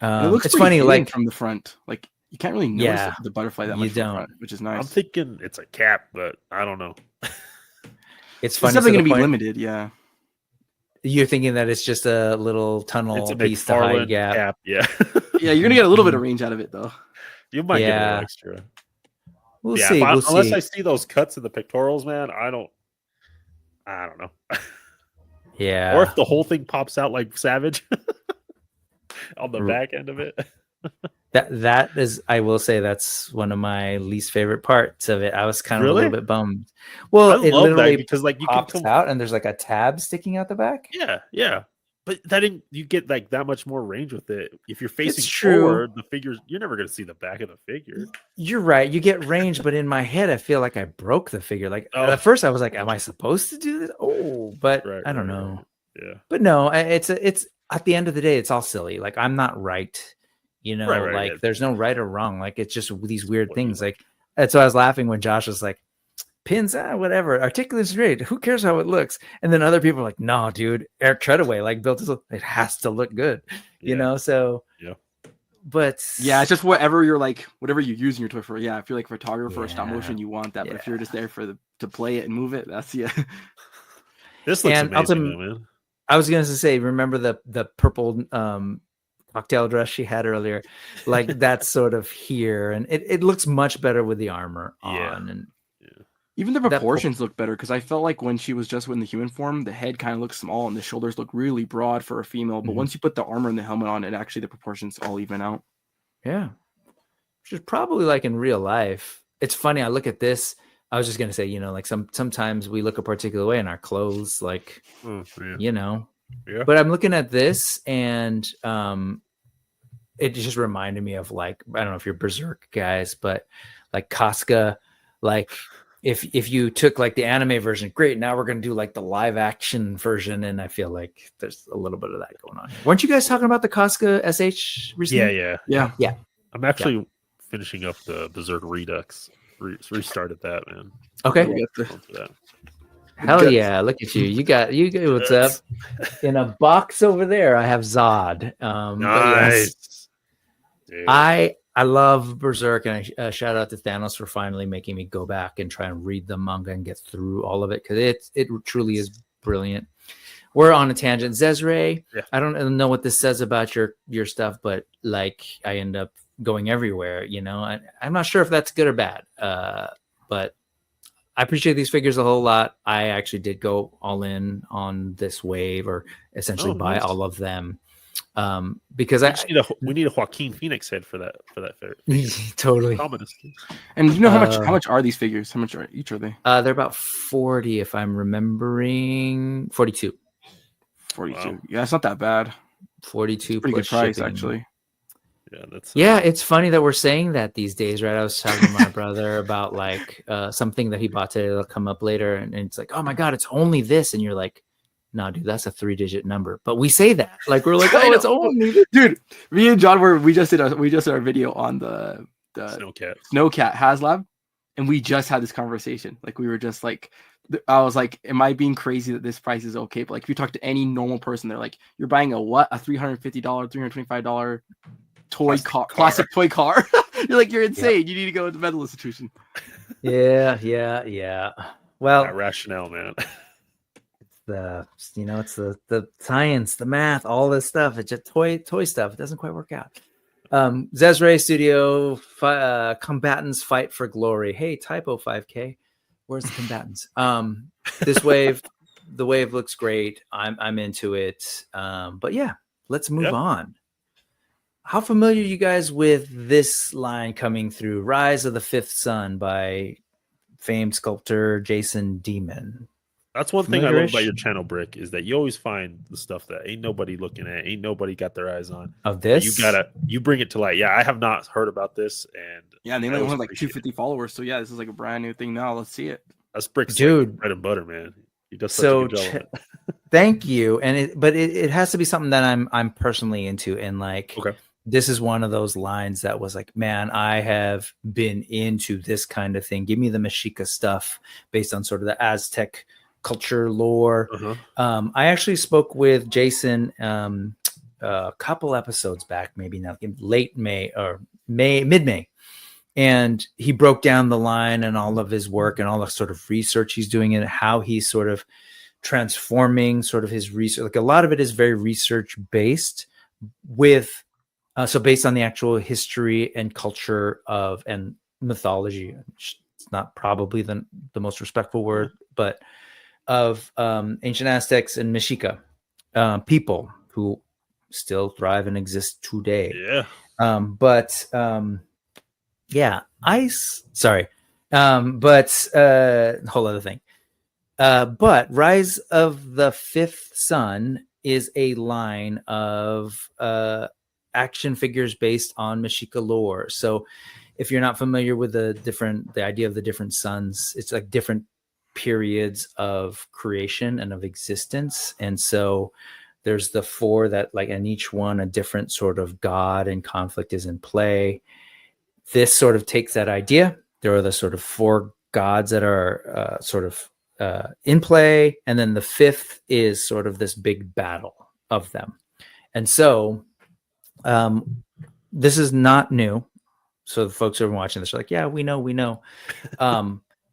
It looks it's funny, like from the front, like you can't really notice the butterfly that much. You don't, front, which is nice. I'm thinking it's a cap, but I don't know. It's funny. It's definitely going to be limited. Yeah. You're thinking that it's just a little tunnel piece to hide gap. Yeah. Yeah, you're going to get a little bit of range out of it, though. You might get a little extra. We'll see. Unless I see those cuts in the pectorals, man, I don't know. Yeah. Or if the whole thing pops out like Savage on the back end of it. That is, I will say, that's one of my least favorite parts of it. I was kind of a little bit bummed. Well, it literally because like you pops out and there's like a tab sticking out the back. Yeah. But you get like that much more range with it. If you're facing forward, the figures, you're never going to see the back of the figure. You're right. You get range, but in my head, I feel like I broke the figure. Like at first, I was like, "Am I supposed to do this?" But I don't know. Yeah. But no, it's at the end of the day, it's all silly. Like I'm not right. There's no right or wrong. Like it's just these weird things. Like that's why I was laughing when Josh was like, pins, whatever. Articulation's great. Who cares how it looks? And then other people are like, no, dude, Eric Treadaway like built this. It has to look good, you know? So, but it's just whatever you're like, whatever you're using your toy for. Yeah. If you're like a photographer or stop motion, you want that. But if you're just there to play it and move it, that's This looks amazing, man. I was going to say, remember the purple, cocktail dress she had earlier, like that's sort of here, and it looks much better with the armor on, and even the proportions look better, because I felt like when she was just in the human form, the head kind of looks small and the shoulders look really broad for a female, but once you put the armor and the helmet on, it actually the proportions all even out. Which is probably like in real life. It's funny, I look at this, I was just gonna say, like sometimes we look a particular way in our clothes, like but I'm looking at this, and it just reminded me of, like, I don't know if you're Berserk guys, but like Casca, like if you took like the anime version, great, now we're gonna do like the live action version, and I feel like there's a little bit of that going on. Weren't you guys talking about the Casca SH recently? Yeah. I'm actually finishing up the Berserk Redux. Restarted that, man. Okay. Hell yeah, look at you. You got what's up? In a box over there, I have Zod. Nice. I love Berserk, and I shout out to Thanos for finally making me go back and try and read the manga and get through all of it, because it truly is brilliant. We're on a tangent. Zezre, I don't know what this says about your stuff, but like I end up going everywhere, you know. I'm not sure if that's good or bad, but I appreciate these figures a whole lot. I actually did go all in on this wave, or essentially buy all of them, because we need a Joaquin Phoenix head for that figure. Totally. And you know how much are these figures? How much are each are they? They're about 40, if I'm remembering. 42. 42. Wow. Yeah, it's not that bad. 42. Pretty good price, actually. Yeah, it's funny that we're saying that these days, right? I was talking to my brother about like something that he bought today that'll come up later, and it's like, oh my god, it's only this, and you're like, no, dude, that's a 3-digit number. But we say that like we're like, oh, it's only this. Dude. Me and John we just did our video on the Snowcat HasLab, and we just had this conversation. Like we were just like, I was like, am I being crazy that this price is okay? But like, if you talk to any normal person, they're like, you're buying a $350, $325 classic toy car. You're like, you're insane. You need to go to the mental institution. Yeah. Well, that rationale, man. It's the science, the math, all this stuff. It's just toy stuff. It doesn't quite work out. Zezre Studio, Combatants Fight for Glory. Hey, typo 5K. Where's the Combatants? This wave, the wave looks great. I'm into it. But yeah, let's move on. How familiar are you guys with this line coming through? Rise of the Fifth Sun by famed sculptor Jason Demon. That's one thing I love about your channel, Brick, is that you always find the stuff that ain't nobody looking at, ain't nobody got their eyes on. Of this? You bring it to light. Yeah, I have not heard about this, and they only have like 250 followers. So yeah, this is like a brand new thing now. Let's see it. That's Brick's dude, bread and butter, man. He does such a good job. Thank you. And it has to be something that I'm personally into, and like this is one of those lines that was like, man, I have been into this kind of thing. Give me the Mexica stuff based on sort of the Aztec culture lore. I actually spoke with Jason a couple episodes back, maybe now in late May or mid-May, and he broke down the line and all of his work and all the sort of research he's doing and how he's sort of transforming sort of his research. Like a lot of it is very research based with so based on the actual history and culture of and mythology. It's not probably the most respectful word, but of ancient Aztecs and Mexica people who still thrive and exist today. But whole other thing. But Rise of the Fifth Sun is a line of action figures based on Mexica lore. So if you're not familiar with the idea of the different suns, it's like different periods of creation and of existence. And so there's the four that like, and each one a different sort of god and conflict is in play. This sort of takes that idea. There are the sort of four gods that are in play. And then the fifth is sort of this big battle of them. And so this is not new. So the folks who are watching this are like, yeah, we know.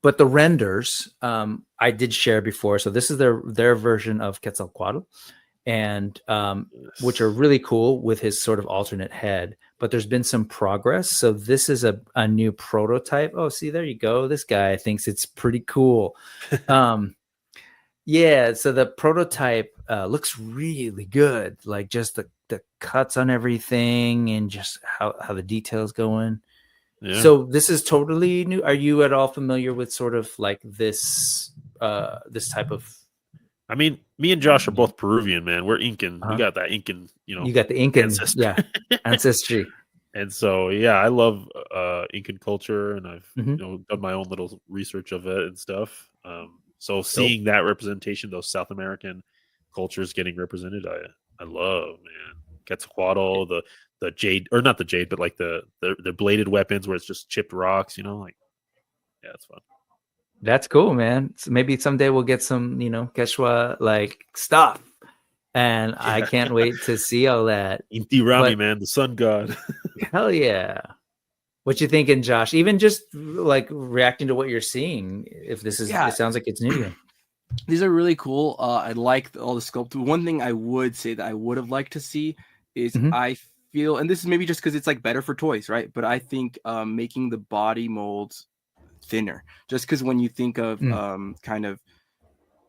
But the renders, I did share before. So this is their version of Quetzalcoatl, and which are really cool with his sort of alternate head. But there's been some progress. So this is a new prototype. Oh, see, there you go. This guy thinks it's pretty cool. Yeah, so the prototype looks really good. Like just the cuts on everything and just how the details going. Yeah. So this is totally new. Are you at all familiar with sort of like this type of? I mean, me and Josh are both Peruvian, man. We're Incan. We got that Incan, You got the Incan, ancestry. And so, yeah, I love Incan culture, and I've done my own little research of it and stuff. So seeing that representation, those South American cultures getting represented, I love, man. Quetzalcoatl, the jade, or not the jade, but like the bladed weapons where it's just chipped rocks, like, yeah, it's fun. That's cool, man. So maybe someday we'll get some, Quechua like stuff, and I can't wait to see all that. Inti Rami, man, the sun god. Hell yeah! What you thinking, Josh? Even just like reacting to what you're seeing. If this is, it sounds like it's new to you. These are really cool. I like all the sculpt. One thing I would say that I would have liked to see is I feel, and this is maybe just because it's like better for toys, right? But I think making the body molds thinner, just because when you think of kind of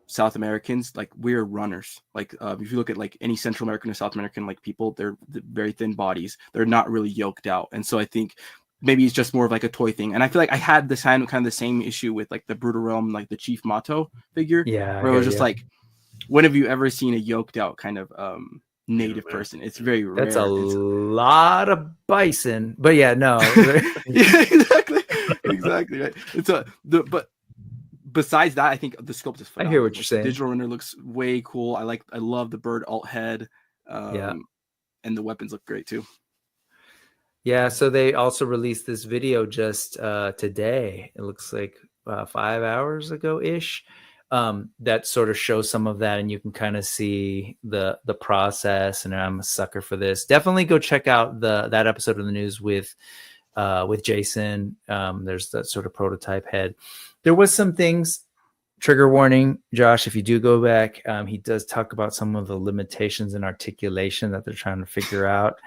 South Americans, like we're runners. Like if you look at like any Central American or South American like people, they're very thin bodies. They're not really yoked out, and so I think maybe it's just more of like a toy thing. And I feel like I had this kind of the same issue with like the Brutal Realm, like the Chief Mato figure, where it was just like, when have you ever seen a yoked out kind of native person? It's very rare. That's a lot of bison, but yeah, no. Yeah, exactly right. But besides that, I think the sculpt is phenomenal. I hear what you're saying. The digital render looks way cool. I love the bird alt head. And the weapons look great too. Yeah, so they also released this video just today. It looks like 5 hours ago ish. That sort of shows some of that, and you can kind of see the process. And I'm a sucker for this. Definitely go check out that episode of the news with Jason. There's that sort of prototype head. There was some things. Trigger warning, Josh. If you do go back, he does talk about some of the limitations in articulation that they're trying to figure out.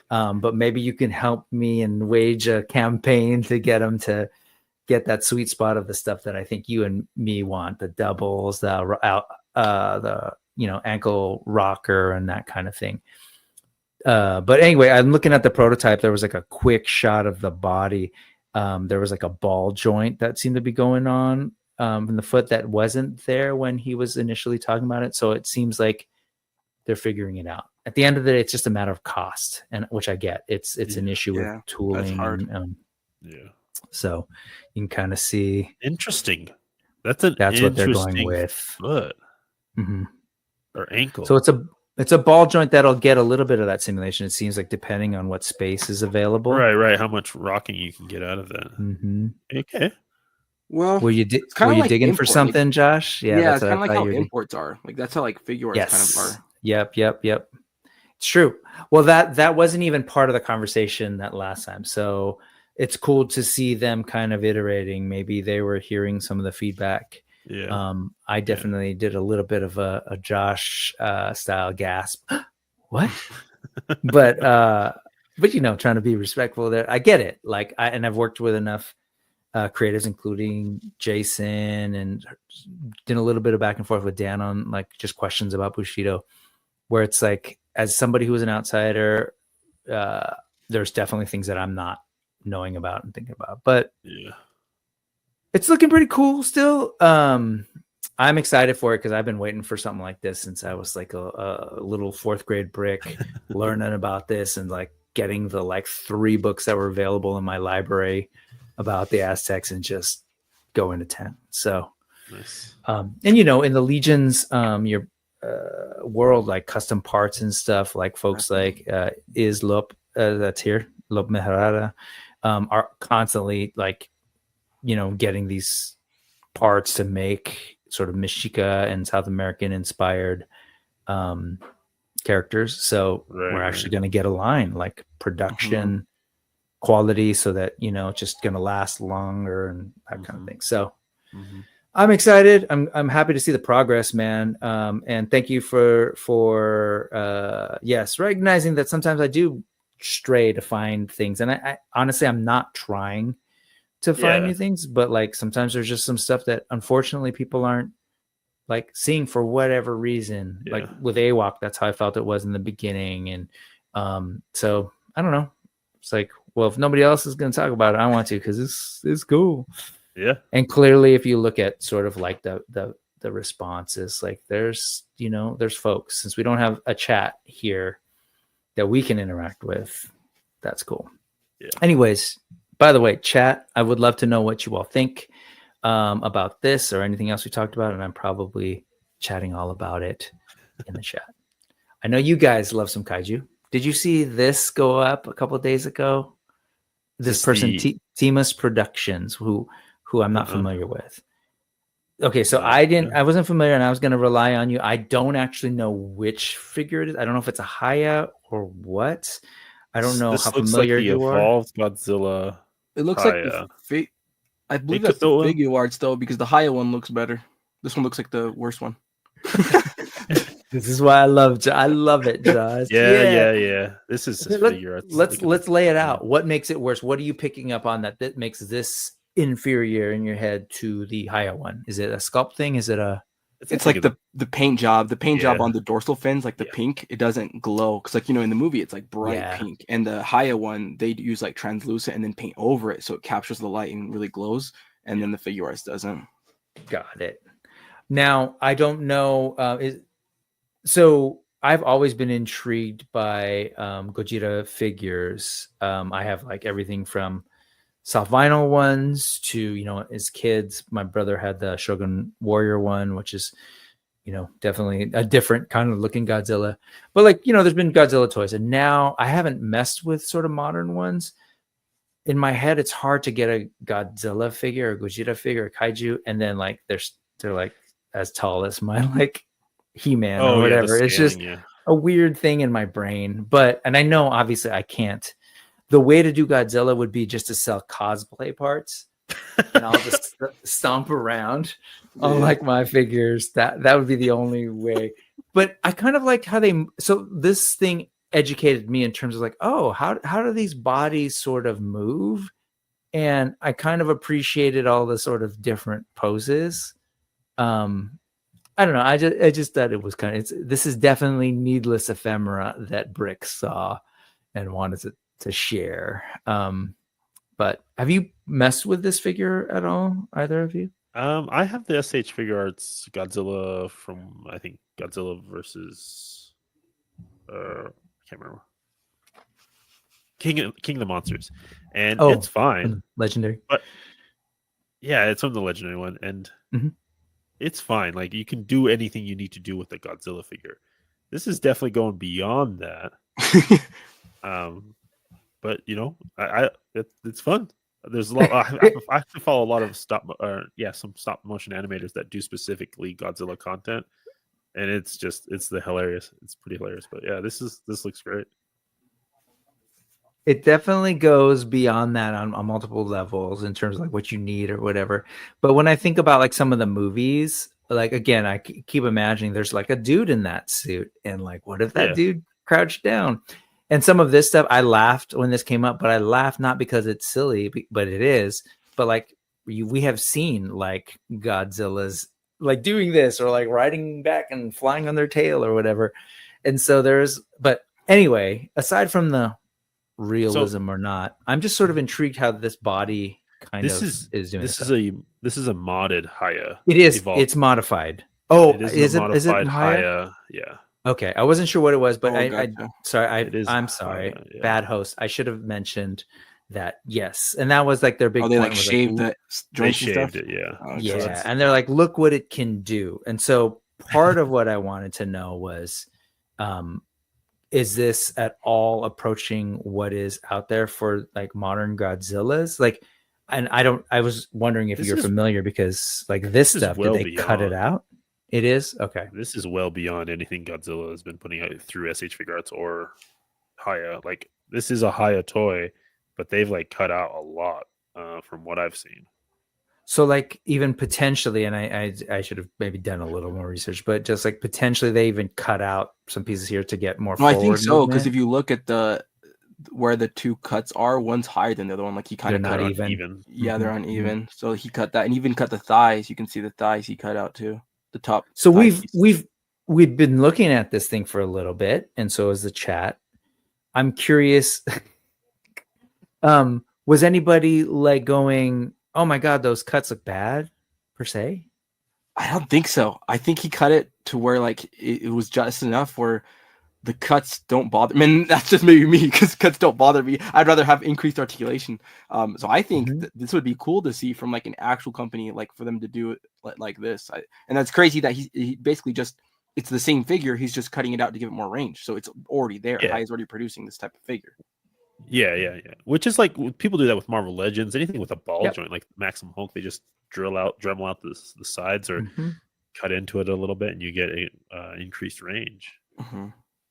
But maybe you can help me and wage a campaign to get them to get that sweet spot of the stuff that I think you and me want, the doubles, the ankle rocker and that kind of thing. But anyway, I'm looking at the prototype. There was like a quick shot of the body. There was like a ball joint that seemed to be going on in the foot that wasn't there when he was initially talking about it. So it seems like they're figuring it out. At the end of the day, it's just a matter of cost, and which I get. It's an issue with tooling. That's hard. So you can kind of see. Interesting. That's what they're going with. Foot or ankle. So it's a ball joint that'll get a little bit of that simulation. It seems like depending on what space is available. Right. How much rocking you can get out of that. Okay. Well, were you digging for something, Josh? Yeah, it's kind of like how imports are. Like that's how like figure arts kind of are. Yep. It's true. Well, that wasn't even part of the conversation that last time. So it's cool to see them kind of iterating. Maybe they were hearing some of the feedback. Yeah. I definitely did a little bit of a Josh style gasp. What? but trying to be respectful there. I get it. Like I've worked with enough creators, including Jason, and did a little bit of back and forth with Dan on like just questions about Bushido, where it's like, as somebody who is an outsider, there's definitely things that I'm not knowing about and thinking about, but it's looking pretty cool still. I'm excited for it because I've been waiting for something like this since I was like a little 4th grade brick learning about this and like getting the like 3 books that were available in my library about the Aztecs and just going to 10. So, nice. And in the Legions, your world, like custom parts and stuff, like folks like Lop, that's here, Lop Meharada, are constantly like, getting these parts to make sort of Mexica and South American inspired characters. So we're actually going to get a line like production quality so that, it's just going to last longer and that kind of thing. So I'm excited. I'm happy to see the progress, man. And thank you for recognizing that sometimes I do stray to find things. And I honestly, I'm not trying to find new things, but like sometimes there's just some stuff that unfortunately people aren't like seeing for whatever reason. Like with AWOC, that's how I felt it was in the beginning. And so I don't know. It's like, well, if nobody else is going to talk about it, I want to, because it's cool. Yeah. And clearly, if you look at sort of like the responses, like there's folks, since we don't have a chat here that we can interact with. That's cool. Yeah. Anyways, by the way, chat, I would love to know what you all think about this or anything else we talked about. And I'm probably chatting all about it in the chat. I know you guys love some kaiju. Did you see this go up a couple of days ago? This person, Timus Productions, who I'm not familiar with. Okay, so I wasn't familiar, and I was going to rely on you. I don't actually know which figure it is. I don't know if it's a Haya or what. I don't know how familiar you are. Evolved Godzilla. It looks Haya. Like I believe that's the figure arts though, because the Haya one looks better. This one looks like the worst one. This is why I love it, Josh. Yeah. This is his figure. Let's lay it out. What makes it worse? What are you picking up on that makes this inferior in your head to the Haya one? Is it a sculpt thing? Is it a? It's like the paint job. The paint job on the dorsal fins, like the pink, it doesn't glow because, like, in the movie it's like bright pink, and the Haya one they use like translucent and then paint over it so it captures the light and really glows, and then the Figuarts doesn't. Got it. Now I don't know. So I've always been intrigued by Gogeta figures. I have like everything from soft vinyl ones to, as kids, my brother had the Shogun Warrior one, which is, definitely a different kind of looking Godzilla. But like, there's been Godzilla toys, and now I haven't messed with sort of modern ones. In my head, it's hard to get a Godzilla figure or Gogeta figure or Kaiju, and then like they're like as tall as my like He-Man or whatever. It's just a weird thing in my brain. And I know obviously I can't. The way to do Godzilla would be just to sell cosplay parts, and I'll just stomp around on like my figures. That would be the only way. But I kind of like how so this thing educated me in terms of like, oh, how do these bodies sort of move? And I kind of appreciated all the sort of different poses. I don't know. I just thought it was this is definitely needless ephemera that Brick saw and wanted to share. But have you messed with this figure at all, either of you? I have the SH figure arts Godzilla from, I think, Godzilla versus I can't remember. King of the Monsters. And it's fine. Legendary. But yeah, it's from the legendary one, and it's fine. Like, you can do anything you need to do with the Godzilla figure. This is definitely going beyond that. But it's fun. There's a lot. I have to follow a lot of some stop motion animators that do specifically Godzilla content, and it's hilarious. It's pretty hilarious. But yeah, this looks great. It definitely goes beyond that on multiple levels in terms of like what you need or whatever. But when I think about like some of the movies, like again, I keep imagining there's like a dude in that suit, and like, what if that dude crouched down? And some of this stuff, I laughed when this came up, but I laughed not because it's silly, but it is. But like we have seen like Godzilla's like doing this or like riding back and flying on their tail or whatever. And so but anyway, aside from the realism or not, I'm just sort of intrigued how this body is doing this. This is a modded Haya. It is. It's modified. Oh, is it Haya? Yeah. Okay, I wasn't sure what it was, but I'm sorry. Bad host. I should have mentioned that. Yes, and that was like their big. Oh, they point like shaved the joints. They shaved it, yeah. Oh, yeah, and they're like, look what it can do. And so part of what I wanted to know was, is this at all approaching what is out there for like modern Godzillas? Like, and I was wondering if you're familiar, because like this stuff, did they cut it out? It is? Okay. This is well beyond anything Godzilla has been putting out through SH Figure Arts or Haya. Like, this is a Haya toy, but they've like cut out a lot from what I've seen. So like even potentially, and I should have maybe done a little more research, but just like potentially they even cut out some pieces here to get more forward I think so, because movement? if you look at where the two cuts are, one's higher than the other one. Like, he kind of not cut even. Yeah, they're uneven. So he cut that, and even cut the thighs. You can see the thighs he cut out too. The top. So we've been looking at this thing for a little bit, and so is the chat. I'm curious. Was anybody like going, oh my god, those cuts look bad, per se? I don't think so. I think he cut it to where like it was just enough where the cuts don't bother. I mean, that's just maybe me, because cuts don't bother me. I'd rather have increased articulation. So I think this would be cool to see from like an actual company, like for them to do it like this. And that's crazy that he basically just, it's the same figure. He's just cutting it out to give it more range. So it's already there. Yeah. He's already producing this type of figure. Yeah. Which is like, people do that with Marvel Legends. Anything with a ball joint, like Maximum Hulk, they just Dremel out the sides or cut into it a little bit, and you get increased range.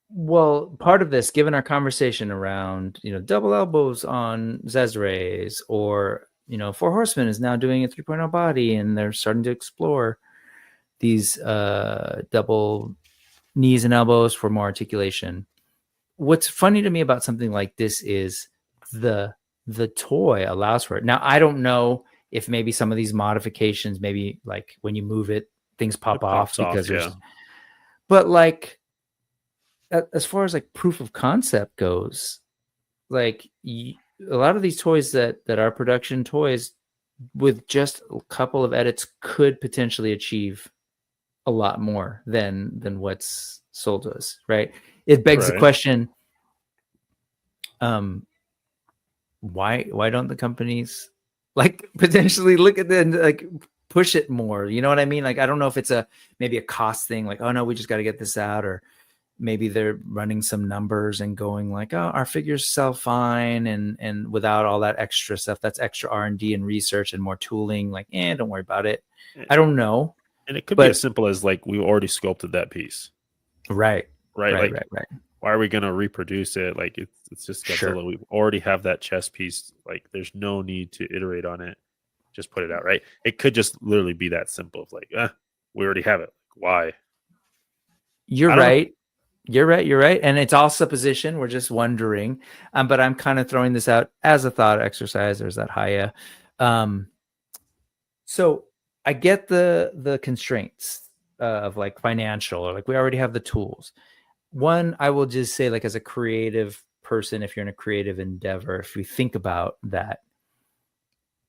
Well, part of this, given our conversation around, double elbows on Zezre's, or, Four Horsemen is now doing a 3.0 body, and they're starting to explore these double knees and elbows for more articulation. What's funny to me about something like this is the toy allows for it. Now, I don't know if maybe some of these modifications, maybe like when you move it, things pop off because there's, but like as far as like proof of concept goes, like a lot of these toys that are production toys with just a couple of edits could potentially achieve a lot more than what's sold to us, right? It begs the question, why don't the companies like potentially look at the like push it more? You know what I mean? Like, I don't know if it's maybe a cost thing, like, oh no, we just got to get this out, or maybe they're running some numbers and going like, oh, our figures sell fine, and without all that extra stuff, that's extra R&D and research and more tooling, like, don't worry about it. I don't know. And it could be as simple as like, we already sculpted that piece. Right. Why are we going to reproduce it? Like, it's just Godzilla. Sure. We already have that chess piece. Like, there's no need to iterate on it. Just put it out, right? It could just literally be that simple of like, we already have it. Why? You're right. You're right. And it's all supposition. We're just wondering. But I'm kind of throwing this out as a thought exercise. There's that Haya. So I get the constraints of like financial, or like we already have the tools. One, I will just say, like, as a creative person, if you're in a creative endeavor, if we think about that,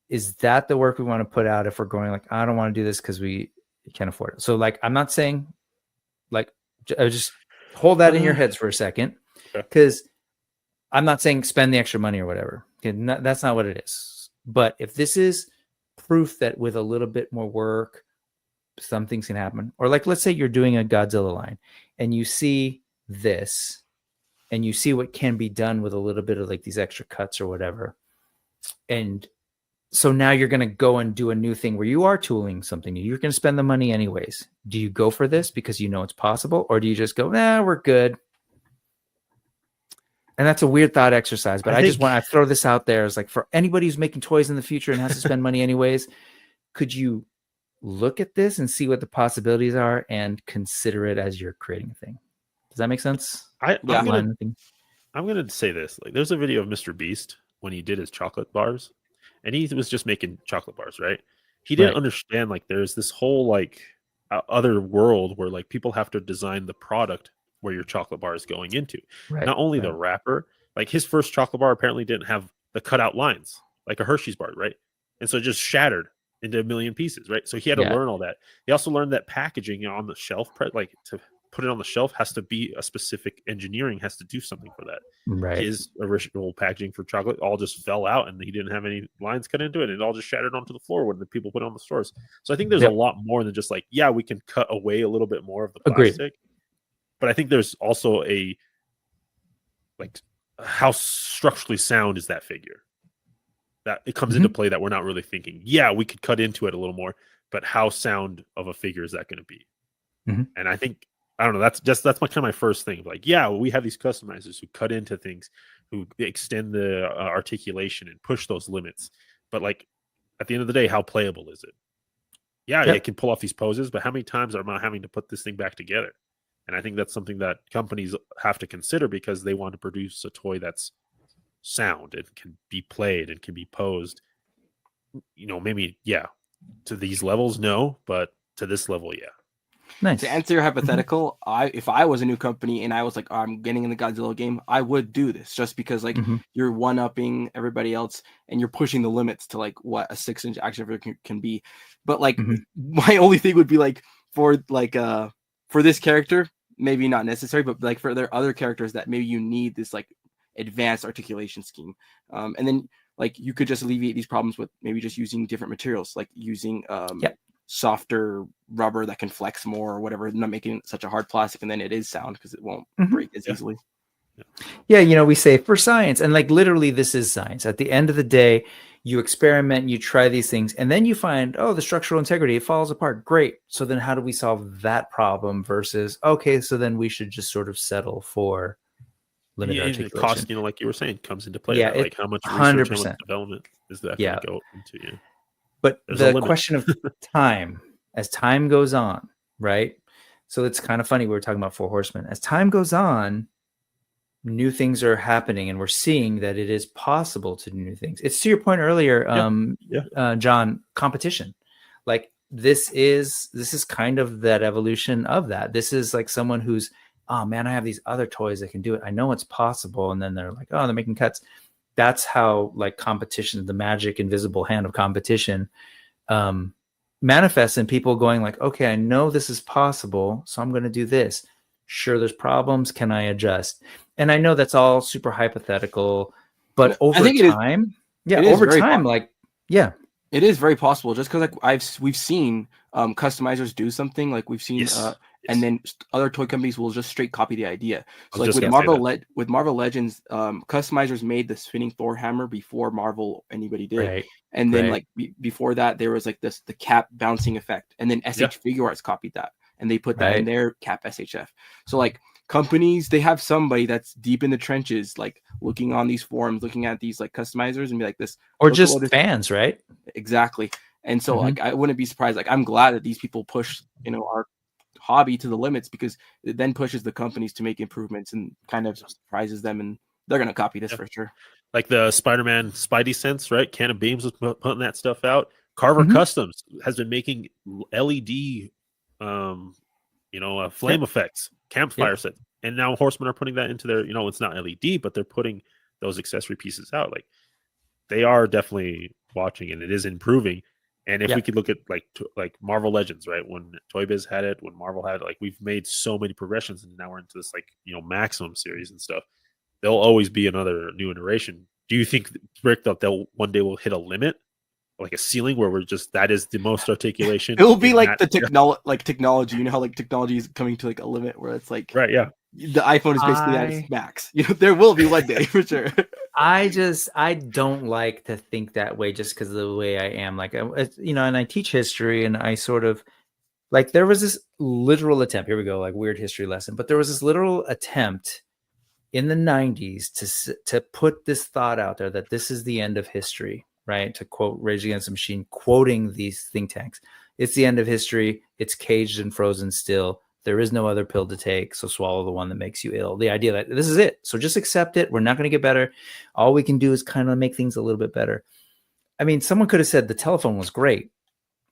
is that the work we want to put out if we're going like, I don't want to do this because we can't afford it? So like, I'm not saying like, just hold that in your heads for a second, because I'm not saying spend the extra money or whatever. Okay, that's not what it is. But if this is proof that with a little bit more work, some things can happen, or like, let's say you're doing a Godzilla line and you see this and you see what can be done with a little bit of like these extra cuts or whatever. And so now you're going to go and do a new thing where you are tooling something new. You're going to spend the money anyways. Do you go for this because you know it's possible, or do you just go, we're good? And that's a weird thought exercise, but I just want to throw this out there as like, for anybody who's making toys in the future and has to spend money anyways, could you look at this and see what the possibilities are and consider it as you're creating a thing? Does that make sense? I'm going to say this. Like, there's a video of Mr. Beast when he did his chocolate bars, and he was just making chocolate bars, right? He didn't understand, like, there's this whole like other world where like people have to design the product where your chocolate bar is going into. Not only the wrapper, like his first chocolate bar apparently didn't have the cutout lines like a Hershey's bar, right? And so it just shattered into a million pieces, right? So he had to learn all that. He also learned that packaging on the shelf, like to put it on the shelf, has to be a specific engineering, has to do something for that. Right. His original packaging for chocolate all just fell out, and he didn't have any lines cut into it, and it all just shattered onto the floor when the people put it on the stores. So I think there's a lot more than just like, we can cut away a little bit more of the plastic. Agreed. But I think there's also a like, how structurally sound is that figure? That it comes into play that we're not really thinking. We could cut into it a little more, but how sound of a figure is that going to be? And I think, I don't know, that's my kind of my first thing. Like, we have these customizers who cut into things, who extend the articulation and push those limits. But like, at the end of the day, how playable is it? It can pull off these poses, but how many times am I having to put this thing back together? And I think that's something that companies have to consider, because they want to produce a toy that's sound and can be played and can be posed. Maybe, to these levels, no, but to this level, Nice. To answer your hypothetical, if I was a new company and I was like, I'm getting in the Godzilla game, I would do this, just because like you're one-upping everybody else and you're pushing the limits to like what a 6-inch action figure can be. But like my only thing would be like, for this character, maybe not necessary, but like for their other characters that maybe you need this like advanced articulation scheme. And then like you could just alleviate these problems with maybe just using different materials, like using softer rubber that can flex more or whatever, not making it such a hard plastic, and then it is sound because it won't break as easily. We say for science, and like literally this is science. At the end of the day, you experiment, you try these things, and then you find, the structural integrity, it falls apart. Great. So then how do we solve that problem versus, so then we should just sort of settle for limited articulation. Cost, like you were saying, comes into play. Like how much research, 100%. How much development is that going to go into? But there's the question of time, as time goes on, right? So it's kind of funny. We were talking about Four Horsemen. As time goes on, new things are happening, and we're seeing that it is possible to do new things. It's to your point earlier, John, competition. Like this is kind of that evolution of that. This is like someone who's, oh man, I have these other toys that can do it. I know it's possible. And then they're like, oh, they're making cuts. That's how like competition, the magic invisible hand of competition, manifests in people going like, okay, I know this is possible, so I'm going to do this. Sure, there's problems. Can I adjust? And I know that's all super hypothetical, but over time, it is very possible. Just because like we've seen customizers do something, like we've seen, and then other toy companies will just straight copy the idea. So like with Marvel Legends, customizers made the spinning Thor hammer before Marvel anybody did, right. And then like before that there was like the cap bouncing effect, and then SH Figure Arts copied that, and they put that in their cap SHF. So like companies, they have somebody that's deep in the trenches, like looking on these forums, looking at these like customizers and be like this, or just fans, right? Exactly. And so like I wouldn't be surprised. Like I'm glad that these people push, our hobby to the limits, because it then pushes the companies to make improvements and kind of surprises them, and they're gonna copy this for sure. Like the Spider-Man Spidey Sense, right? Can of Beams was putting that stuff out. Carver Customs has been making LED flame effects, campfire sets, and now Horsemen are putting that into their, it's not LED, but they're putting those accessory pieces out. Like they are definitely watching, and it is improving. And if we could look at like Marvel Legends, right? When Toy Biz had it, when Marvel had it, like we've made so many progressions, and now we're into this Maximum series and stuff. There'll always be another new iteration. Do you think, Rick, that they'll one day will hit a limit, like a ceiling, where we're just, that is the most articulation? It will be like the technology. You know how like technology is coming to like a limit where it's like the iPhone is basically at its max. There will be one day for sure. I don't like to think that way just because of the way I am. Like, and I teach history, and I sort of like, there was this literal attempt. Here we go, like weird history lesson. But there was this literal attempt in the 90s to put this thought out there that this is the end of history, right? To quote Rage Against the Machine, quoting these think tanks. It's the end of history. It's caged and frozen still. There is no other pill to take, so swallow the one that makes you ill. The idea that this is it, so just accept it. We're not going to get better. All we can do is kind of make things a little bit better. I mean, someone could have said the telephone was great,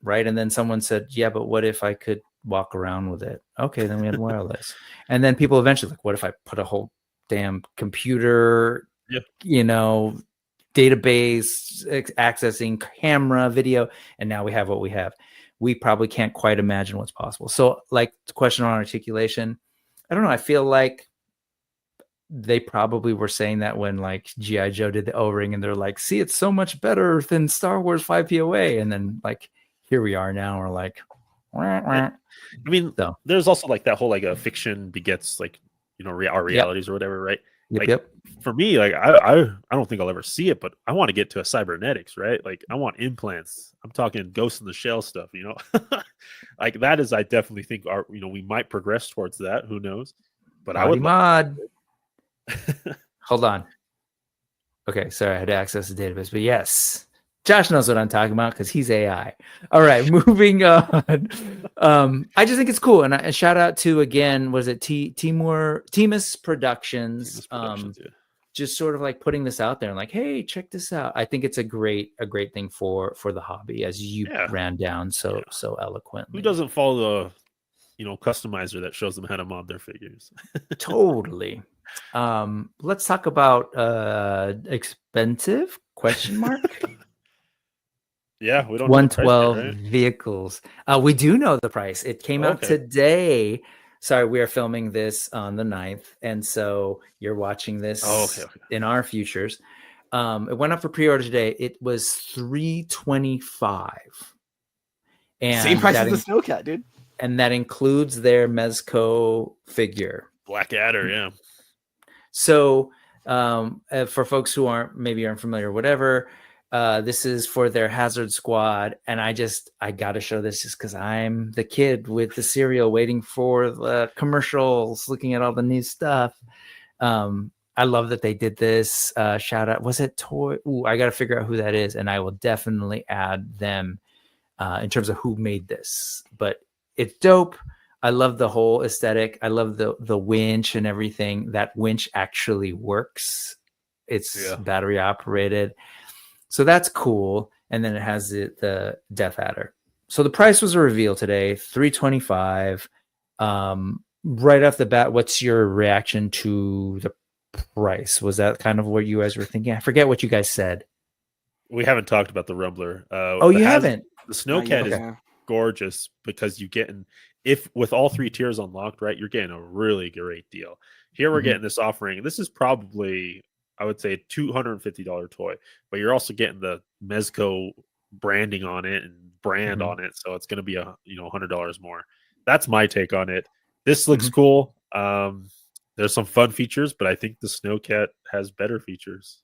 right? And then someone said, yeah, but what if I could walk around with it? Okay, then we had wireless. And then people eventually like, what if I put a whole damn computer, database, accessing camera, video, and now we have what we have. We probably can't quite imagine what's possible. So like the question on articulation, I don't know. I feel like they probably were saying that when like G.I. Joe did the O-ring, and they're like, see, it's so much better than Star Wars 5POA. And then like, here we are now. We're like, wah, wah. I mean, there's also like that whole like a fiction begets like, our realities or whatever, right? For me, like I don't think I'll ever see it, but I want to get to a cybernetics, right? Like I want implants. I'm talking Ghost in the Shell stuff, like that is, I definitely think we might progress towards that. Who knows? But I would mod. Hold on. Okay, sorry, I had to access the database, but yes, Josh knows what I'm talking about because he's AI. All right, moving on. I just think it's cool, and a shout out to, again, was it Temus Productions? Just sort of like putting this out there and like, hey, check this out. I think it's a great thing for the hobby, as you ran down so eloquently. Who doesn't follow the customizer that shows them how to mod their figures? Totally. Let's talk about expensive ? Yeah, we don't 112 know the price yet, right? vehicles. We do know the price. It came out today. Sorry, we are filming this on the 9th, and so you're watching this in our futures. It went up for pre-order today. It was $325. And same price as the Snowcat, dude. And that includes their Mezco figure. Blackadder, yeah. So for folks who aren't familiar or whatever, this is for their Hazard Squad, and I got to show this just because I'm the kid with the cereal waiting for the commercials, looking at all the new stuff. I love that they did this. Shout out, was it Toy? Ooh, I got to figure out who that is, and I will definitely add them in terms of who made this. But it's dope. I love the whole aesthetic. I love the winch and everything. That winch actually works. It's battery operated. So that's cool. And then it has the Death Adder. So the price was a reveal today, $325. Right off the bat, what's your reaction to the price? Was that kind of what you guys were thinking? I forget what you guys said. We haven't talked about the Rumbler. You haven't? The Snowcat is gorgeous because you get if with all 3 tiers unlocked, right, you're getting a really great deal. Here we're getting this offering. This is probably, I would say, $250 toy, but you're also getting the Mezco branding on it and brand on it, so it's going to be $100 more. That's my take on it. This looks cool. There's some fun features, but I think the Snowcat has better features.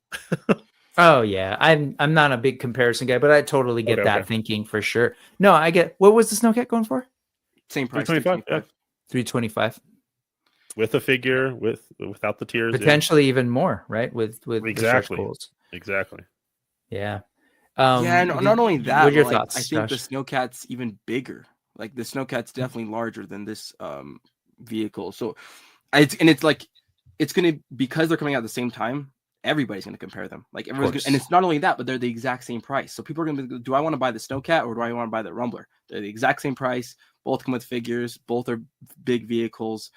Oh yeah, I'm not a big comparison guy, but I totally get that thinking for sure. No, I get. What was the Snowcat going for? Same price, $325. $325 with a figure, without the tiers, potentially even more, right? With exactly, exactly. Yeah. Not only that, what are your thoughts, I think the Snowcat's even bigger. Like the Snowcat's definitely larger than this vehicle. So it's like it's gonna, because they're coming out at the same time, everybody's gonna compare them. Like everyone's and it's not only that, but they're the exact same price. So people are gonna be, do I want to buy the Snowcat or do I want to buy the Rumbler? They're the exact same price. Both come with figures. Both are big vehicles,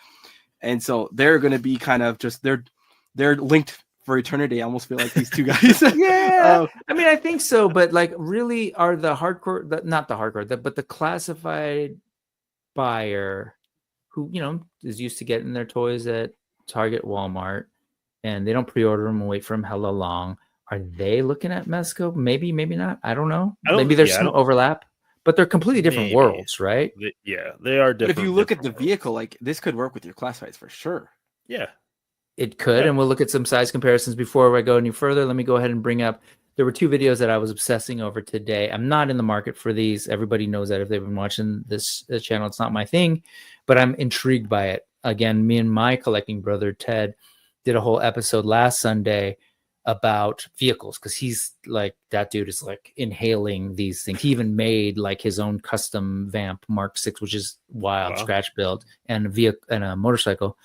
and so they're gonna be kind of just they're linked for eternity. I almost feel like these two guys. I mean, I think so, but like, really, are the hardcore, not the hardcore, but the classified buyer who is used to getting their toys at Target, Walmart, and they don't pre-order them and wait for them hella long. Are they looking at Mezco? Maybe not. I don't know. Maybe there's some overlap, but they're completely different worlds, right? They are different. But if you look at the vehicle, like this could work with your classifieds for sure. Yeah. It could, and we'll look at some size comparisons before I go any further. Let me go ahead and bring up, there were 2 videos that I was obsessing over today. I'm not in the market for these. Everybody knows that if they've been watching this channel, it's not my thing, but I'm intrigued by it. Again, me and my collecting brother, Ted, did a whole episode last Sunday about vehicles, because he's like, that dude is like inhaling these things. He even made like his own custom Vamp Mark 6, which is wild, scratch build, and a motorcycle.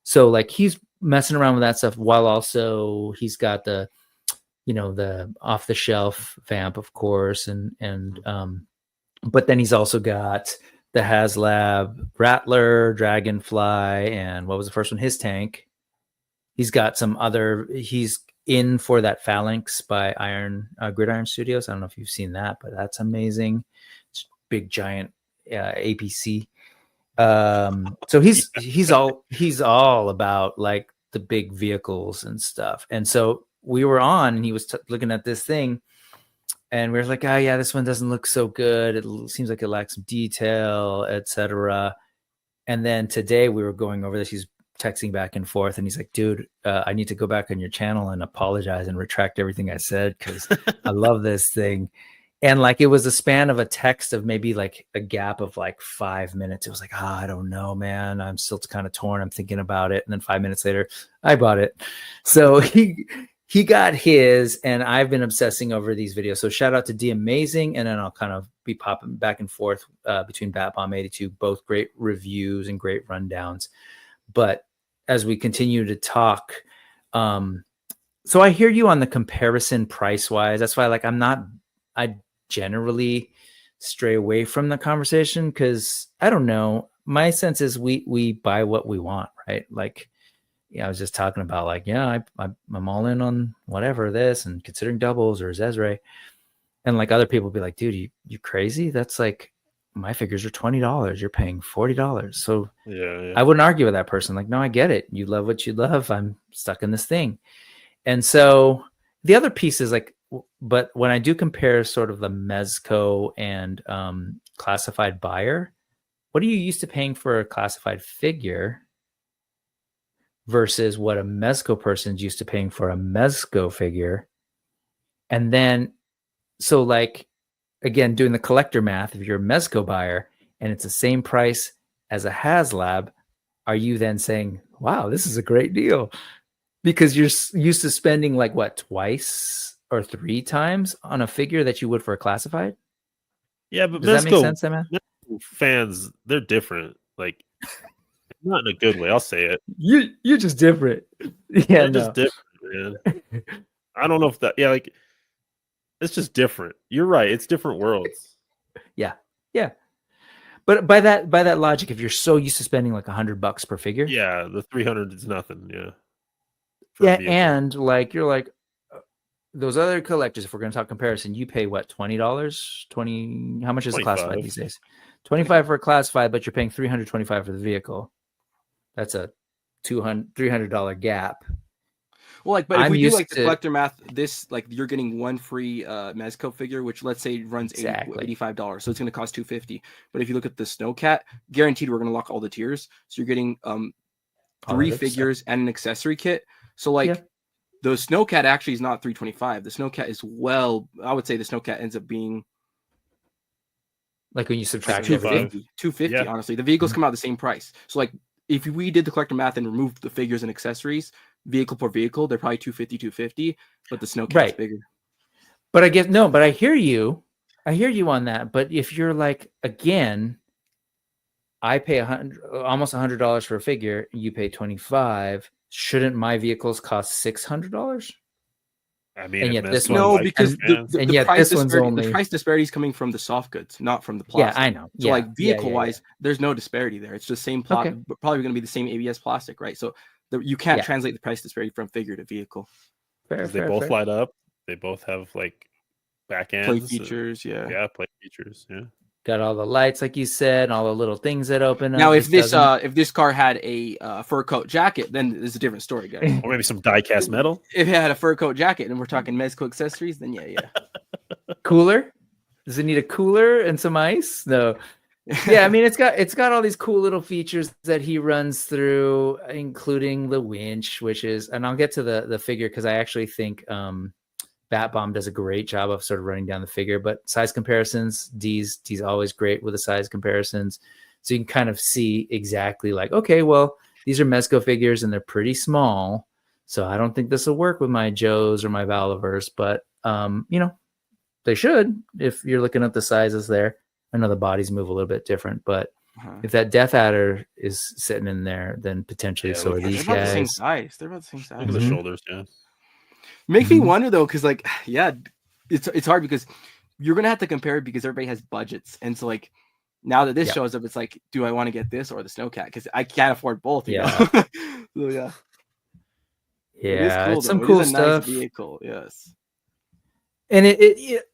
So like he's messing around with that stuff while also he's got the off the shelf Vamp, of course, and but then he's also got the HasLab Rattler, Dragonfly, and what was the first one? His tank. He's got some other. He's in for that Phalanx by Gridiron Studios. I don't know if you've seen that, but that's amazing. It's big giant APC. So he's all about like the big vehicles and stuff. And so we were on, and he was looking at this thing, and we were like, oh yeah, this one doesn't look so good. It seems like it lacks some detail, etc. And then today we were going over this. He's texting back and forth, and he's like, dude, I need to go back on your channel and apologize and retract everything I said, because I love this thing. And like, it was a span of a text of maybe like a gap of like 5 minutes. It was like, I don't know, man. I'm still kind of torn. I'm thinking about it. And then 5 minutes later, I bought it. So he got his, and I've been obsessing over these videos. So shout out to D Amazing. And then I'll kind of be popping back and forth between Bat Bomb 82, both great reviews and great rundowns. But as we continue to talk, so I hear you on the comparison price wise. That's why I generally stray away from the conversation, because I don't know. My sense is we buy what we want, right? Like, I was just talking about like, I'm all in on whatever this, and considering doubles or Zezre, and like other people be like, dude, you crazy? That's like, my figures are $20. You're paying $40. So I wouldn't argue with that person. Like, no, I get it. You love what you love. I'm stuck in this thing. And so the other piece is like, but when I do compare sort of the Mezco and classified buyer, what are you used to paying for a classified figure versus what a Mezco person's used to paying for a Mezco figure? And then, so like, again, doing the collector math, if you're a Mezco buyer and it's the same price as a HasLab, are you then saying, wow, this is a great deal? Because you're used to spending like what, 2 or 3 times on a figure that you would for a classified? Yeah, but does that make sense, man? Mezco fans, they're different. Like, not in a good way. I'll say it. You're just different. Yeah, They're just different, man. I don't know if that. Yeah, like it's just different. You're right. It's different worlds. Yeah. But by that logic, if you're so used to spending like $100 per figure, yeah, the 300 is nothing. Yeah. Yeah, and like you're like those other collectors. If we're going to talk comparison, you pay what, $20? 20? How much is a classified these days? 25 for a classified, but you're paying $325 for the vehicle. That's a $300 gap. Well, like, but if we do like the collector math, this like you're getting one free Mezco figure, which let's say runs $85, so it's going to cost $250. But if you look at the Snowcat, guaranteed we're going to lock all the tiers, so you're getting 3 figures and an accessory kit. So like the Snowcat actually is not $325. The Snowcat is I would say the Snowcat ends up being like when you subtract $250. Honestly, the vehicles come out the same price. So like if we did the collector math and removed the figures and accessories, vehicle per vehicle, they're probably $250, but the Snowcat's bigger. But I guess but I hear you on that. But if you're like, again, I pay almost $100 for a figure, you pay $25. Shouldn't my vehicles cost $600? I mean, and yet this one, because the price disparity is coming from the soft goods, not from the plastic. Yeah, I know. So like vehicle wise, there's no disparity there. It's just same plot, but probably going to be the same ABS plastic, right? So you can't translate the price disparity from figure to vehicle. They both light up. They both have like back ends, play features. Play features. Yeah. Got all the lights, like you said, and all the little things that open up. Now, if this car had a fur coat jacket, then it's a different story, guys. Or maybe some die-cast metal. If it had a fur coat jacket, and we're talking Mezco accessories, then yeah. Cooler? Does it need a cooler and some ice? No. Yeah, I mean it's got all these cool little features that he runs through, including the winch, which is, and I'll get to the figure because I actually think Bat Bomb does a great job of sort of running down the figure, but size comparisons, D's always great with the size comparisons. So you can kind of see exactly like, okay, well, these are Mezco figures and they're pretty small. So I don't think this will work with my Joes or my Valivers, but they should if you're looking at the sizes there. I know the bodies move a little bit different, but if that Death Adder is sitting in there, then potentially so are these guys. They're about the same size. Look at the shoulders, Makes me wonder though, because like, it's hard because you're gonna have to compare it because everybody has budgets, and so like now that this shows up, it's like, do I want to get this or the Snowcat? Because I can't afford both. You know? So it's some cool stuff. Nice vehicle, yes. And it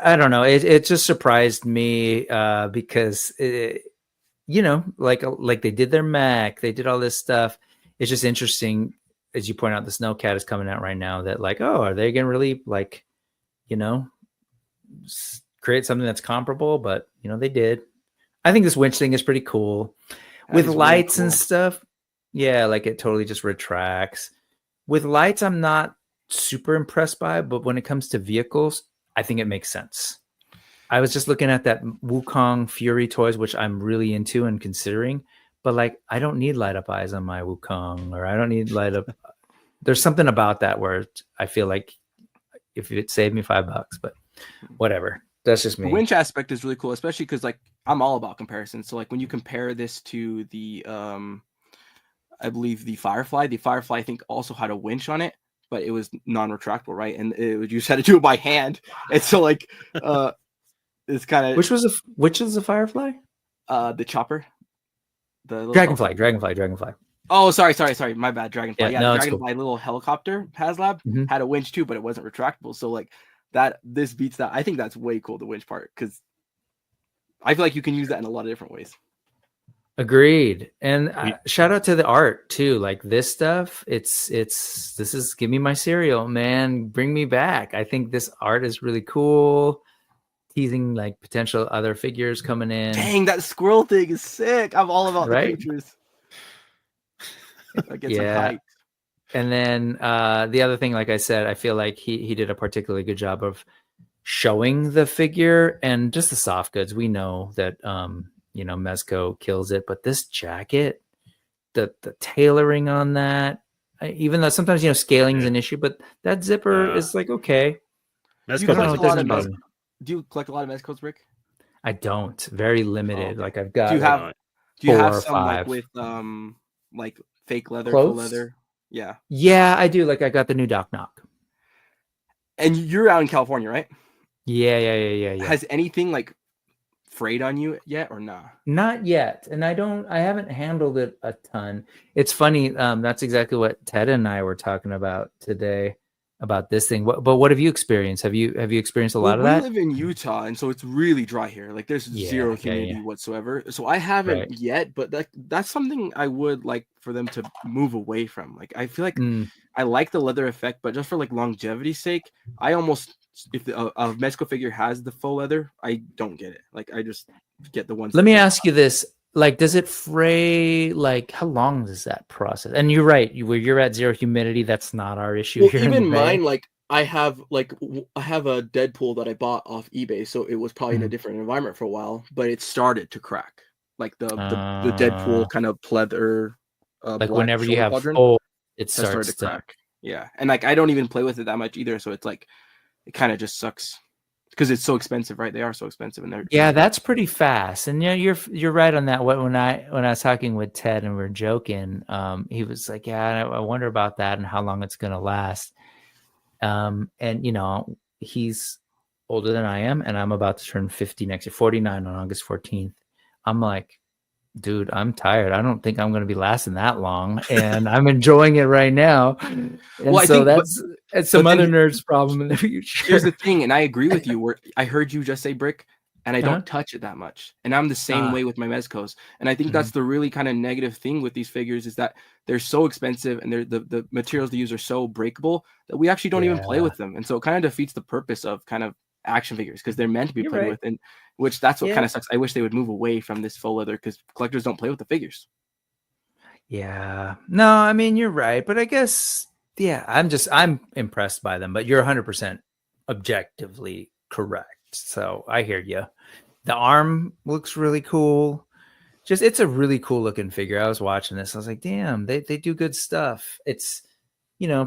I don't know. It just surprised me because like they did their mech, they did all this stuff. It's just interesting. As you point out, the Snowcat is coming out right now that like, oh, are they going to really like, create something that's comparable? But, they did. I think this winch thing is pretty cool. With lights and stuff. Yeah, like it totally just retracts. With lights, I'm not super impressed by, but when it comes to vehicles, I think it makes sense. I was just looking at that Wukong Fury toys, which I'm really into and considering. But like, I don't need light up eyes on my Wukong, or I don't need light up. There's something about that where I feel like if it saved me $5, but whatever. That's just me. The winch aspect is really cool, especially because like I'm all about comparisons. So like when you compare this to the, I believe the Firefly I think also had a winch on it, but it was non-retractable, right? And you just had to do it by hand. And so like, it's kind of which is the Firefly? The chopper. Dragonfly. Oh, sorry. My bad. Dragonfly. Yeah, the Dragonfly little helicopter HasLab had a winch too, but it wasn't retractable. So like this beats that. I think that's way cool, the winch part, because I feel like you can use that in a lot of different ways. Agreed. And shout out to the art too. Like this stuff, this is give me my cereal, man. Bring me back. I think this art is really cool. Teasing like potential other figures coming in. Dang, that squirrel thing is sick. I'm all about the pictures. Yeah. And then the other thing, like I said, I feel like he did a particularly good job of showing the figure and just the soft goods. We know that Mezco kills it, but this jacket, the tailoring on that, even though sometimes scaling is an issue, but that zipper is like okay. Mezco do you collect a lot of Mezcos, Rick? I don't. Very limited. Like I've got. Do you 4 have or some like 5. with like fake leather, Clothes? full leather? Yeah. Yeah, I do. Like I got the new Doc Knock. And you're out in California, right? Yeah. Has anything like frayed on you yet or nah? Not yet, and I haven't handled it a ton. It's funny. That's exactly what Ted and I were talking about today about this thing. But what have you experienced? Have you experienced a lot of that? We live in Utah, and so it's really dry here. Like there's zero humidity whatsoever. So I haven't yet, but that's something I would like for them to move away from. Like I feel like I like the leather effect, but just for like longevity's sake, I almost if a Mexico figure has the faux leather, I don't get it. Like I just get the ones. Let me ask you this: like, does it fray? Like, how long is that process? And you're right. Where you're at zero humidity, that's not our issue. Well, here even in the Bay. mine, like I have a Deadpool that I bought off eBay, so it was probably in a different environment for a while, but it started to crack. Like the Deadpool kind of pleather. Like whenever you have quadrant, full, it starts to crack. Yeah, and like I don't even play with it that much either, so it's like it kind of just sucks because it's so expensive, right? They are so expensive, and they're that's pretty fast. And yeah, you're right on that. When I was talking with Ted and we were joking, he was like, "Yeah, I wonder about that and how long it's gonna last." And you know, he's older than I am, and I'm about to turn 50 next year, 49 on August 14th. I'm like, dude, I'm tired. I don't think I'm going to be lasting that long, and I'm enjoying it right now. And well, so that's some other nerd's problem in the future. Here's the thing, and I agree with you. Where I heard you just say brick, and I don't touch it that much, and I'm the same way with my Mezcos. And I think that's the really kind of negative thing with these figures is that they're so expensive, and the materials they use are so breakable that we actually don't even play with them, and so it kind of defeats the purpose of kind of action figures because they're meant to be played with, and which that's what kind of sucks. I wish they would move away from this faux leather because collectors don't play with the figures. Yeah, no, I mean you're right, but I guess I'm impressed by them. But you're 100% objectively correct. So I hear you. The arm looks really cool. Just it's a really cool looking figure. I was watching this. I was like, damn, they do good stuff. It's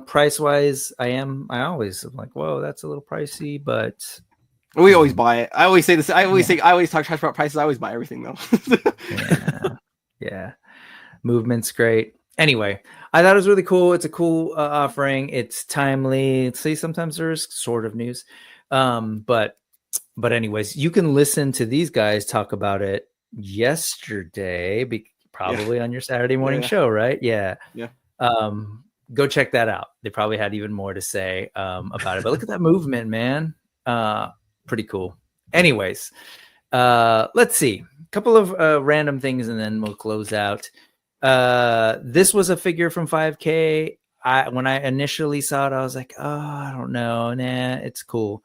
price wise, I always am like, whoa, that's a little pricey, but we always buy it. I always say this. I always talk trash about prices. I always buy everything though. yeah. Movement's great. Anyway, I thought it was really cool. It's a cool offering. It's timely. See, sometimes there's sort of news. But anyways, you can listen to these guys talk about it yesterday, probably on your Saturday morning show, right? Yeah. Go check that out. They probably had even more to say about it. But look at that movement, man. Pretty cool. Anyways, let's see. A couple of random things and then we'll close out. This was a figure from 5K. When I initially saw it, I was like, oh, I don't know. Nah, it's cool.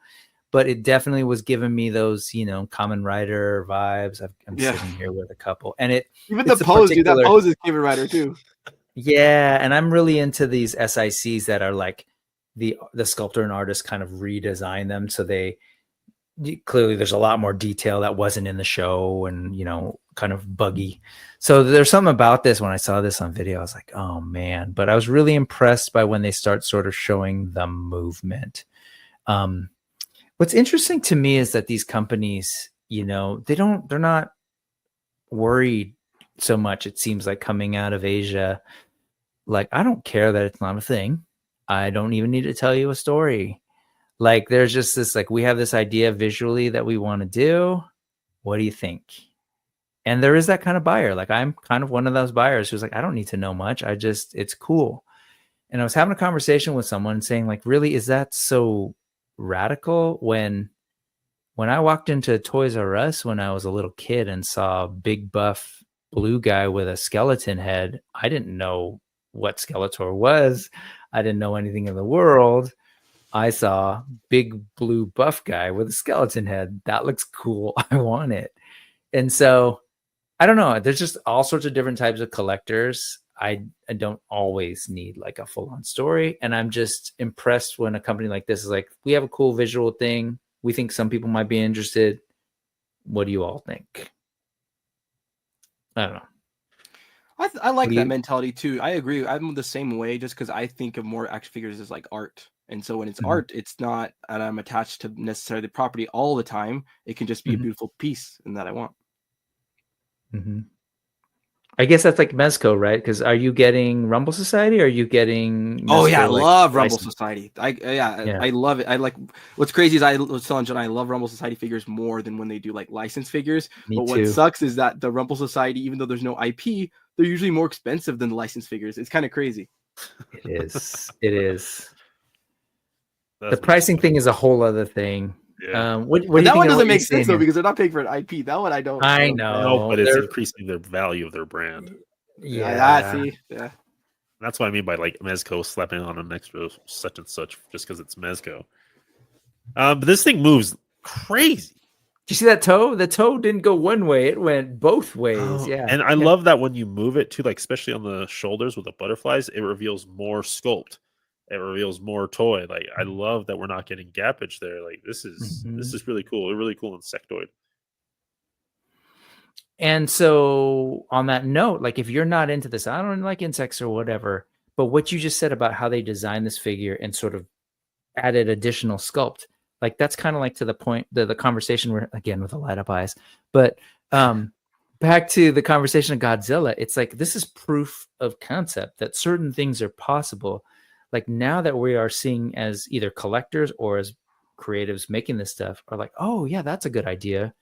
But it definitely was giving me those, Kamen Rider vibes. I'm sitting here with a couple. And even the pose, dude, that pose is Kamen Rider too. Yeah, and I'm really into these SICs that are like the sculptor and artist kind of redesign them. So clearly there's a lot more detail that wasn't in the show and, kind of buggy. So there's something about this. When I saw this on video, I was like, oh man, but I was really impressed by when they start sort of showing the movement. What's interesting to me is that these companies, they're not worried so much. It seems like coming out of Asia, like, I don't care that it's not a thing. I don't even need to tell you a story. Like, there's just this, like, we have this idea visually that we want to do. What do you think? And there is that kind of buyer. Like, I'm kind of one of those buyers who's like, I don't need to know much. It's cool. And I was having a conversation with someone saying, like, really, is that so radical? When I walked into Toys R Us when I was a little kid and saw a big buff blue guy with a skeleton head, I didn't know what Skeletor was. I didn't know anything in the world. I saw big blue buff guy with a skeleton head. That looks cool. I want it. And so I don't know. There's just all sorts of different types of collectors. I don't always need like a full-on story. And I'm just impressed when a company like this is like, we have a cool visual thing. We think some people might be interested. What do you all think? I don't know. I like that mentality too. I agree. I'm the same way just because I think of more action figures as like art. And so when it's art, it's not, and I'm attached to necessarily the property all the time. It can just be a beautiful piece and that I want. I guess that's like Mezco, right? Because are you getting Rumble Society? Or are you getting? Oh yeah, I Mezco, like, love Rumble license? Society. I love it. I like. What's crazy is I was telling John I love Rumble Society figures more than when they do like license figures. Me But what too. sucks is that the Rumble Society, even though there's no IP, they're usually more expensive than the license figures. It's kind of crazy. It is. It is. That's The pricing thing is a whole other thing. Yeah. What do you But that think one of doesn't what make you're seeing sense though here? because they're not paying for an IP. That one I don't. I No, know, but it's they're- increasing the value of their brand. Yeah. See, yeah. That's what I mean by like Mezco slapping on an extra such and such just because it's Mezco. But this thing moves crazy. Did you see that toe? The toe didn't go one way; it went both ways. Oh, Yeah, and I love that when you move it too, like especially on the shoulders with the butterflies, it reveals more sculpt. It reveals more toy. Like I love that we're not getting gappage there. Like this is really cool. Really cool insectoid. And so, on that note, like if you're not into this, I don't like insects or whatever. But what you just said about how they designed this figure and sort of added additional sculpt, like that's kind of like to the point, the conversation we're again with the light up eyes. But back to the conversation of Godzilla, it's like this is proof of concept that certain things are possible. Like now that we are seeing as either collectors or as creatives making this stuff are like, oh yeah, that's a good idea.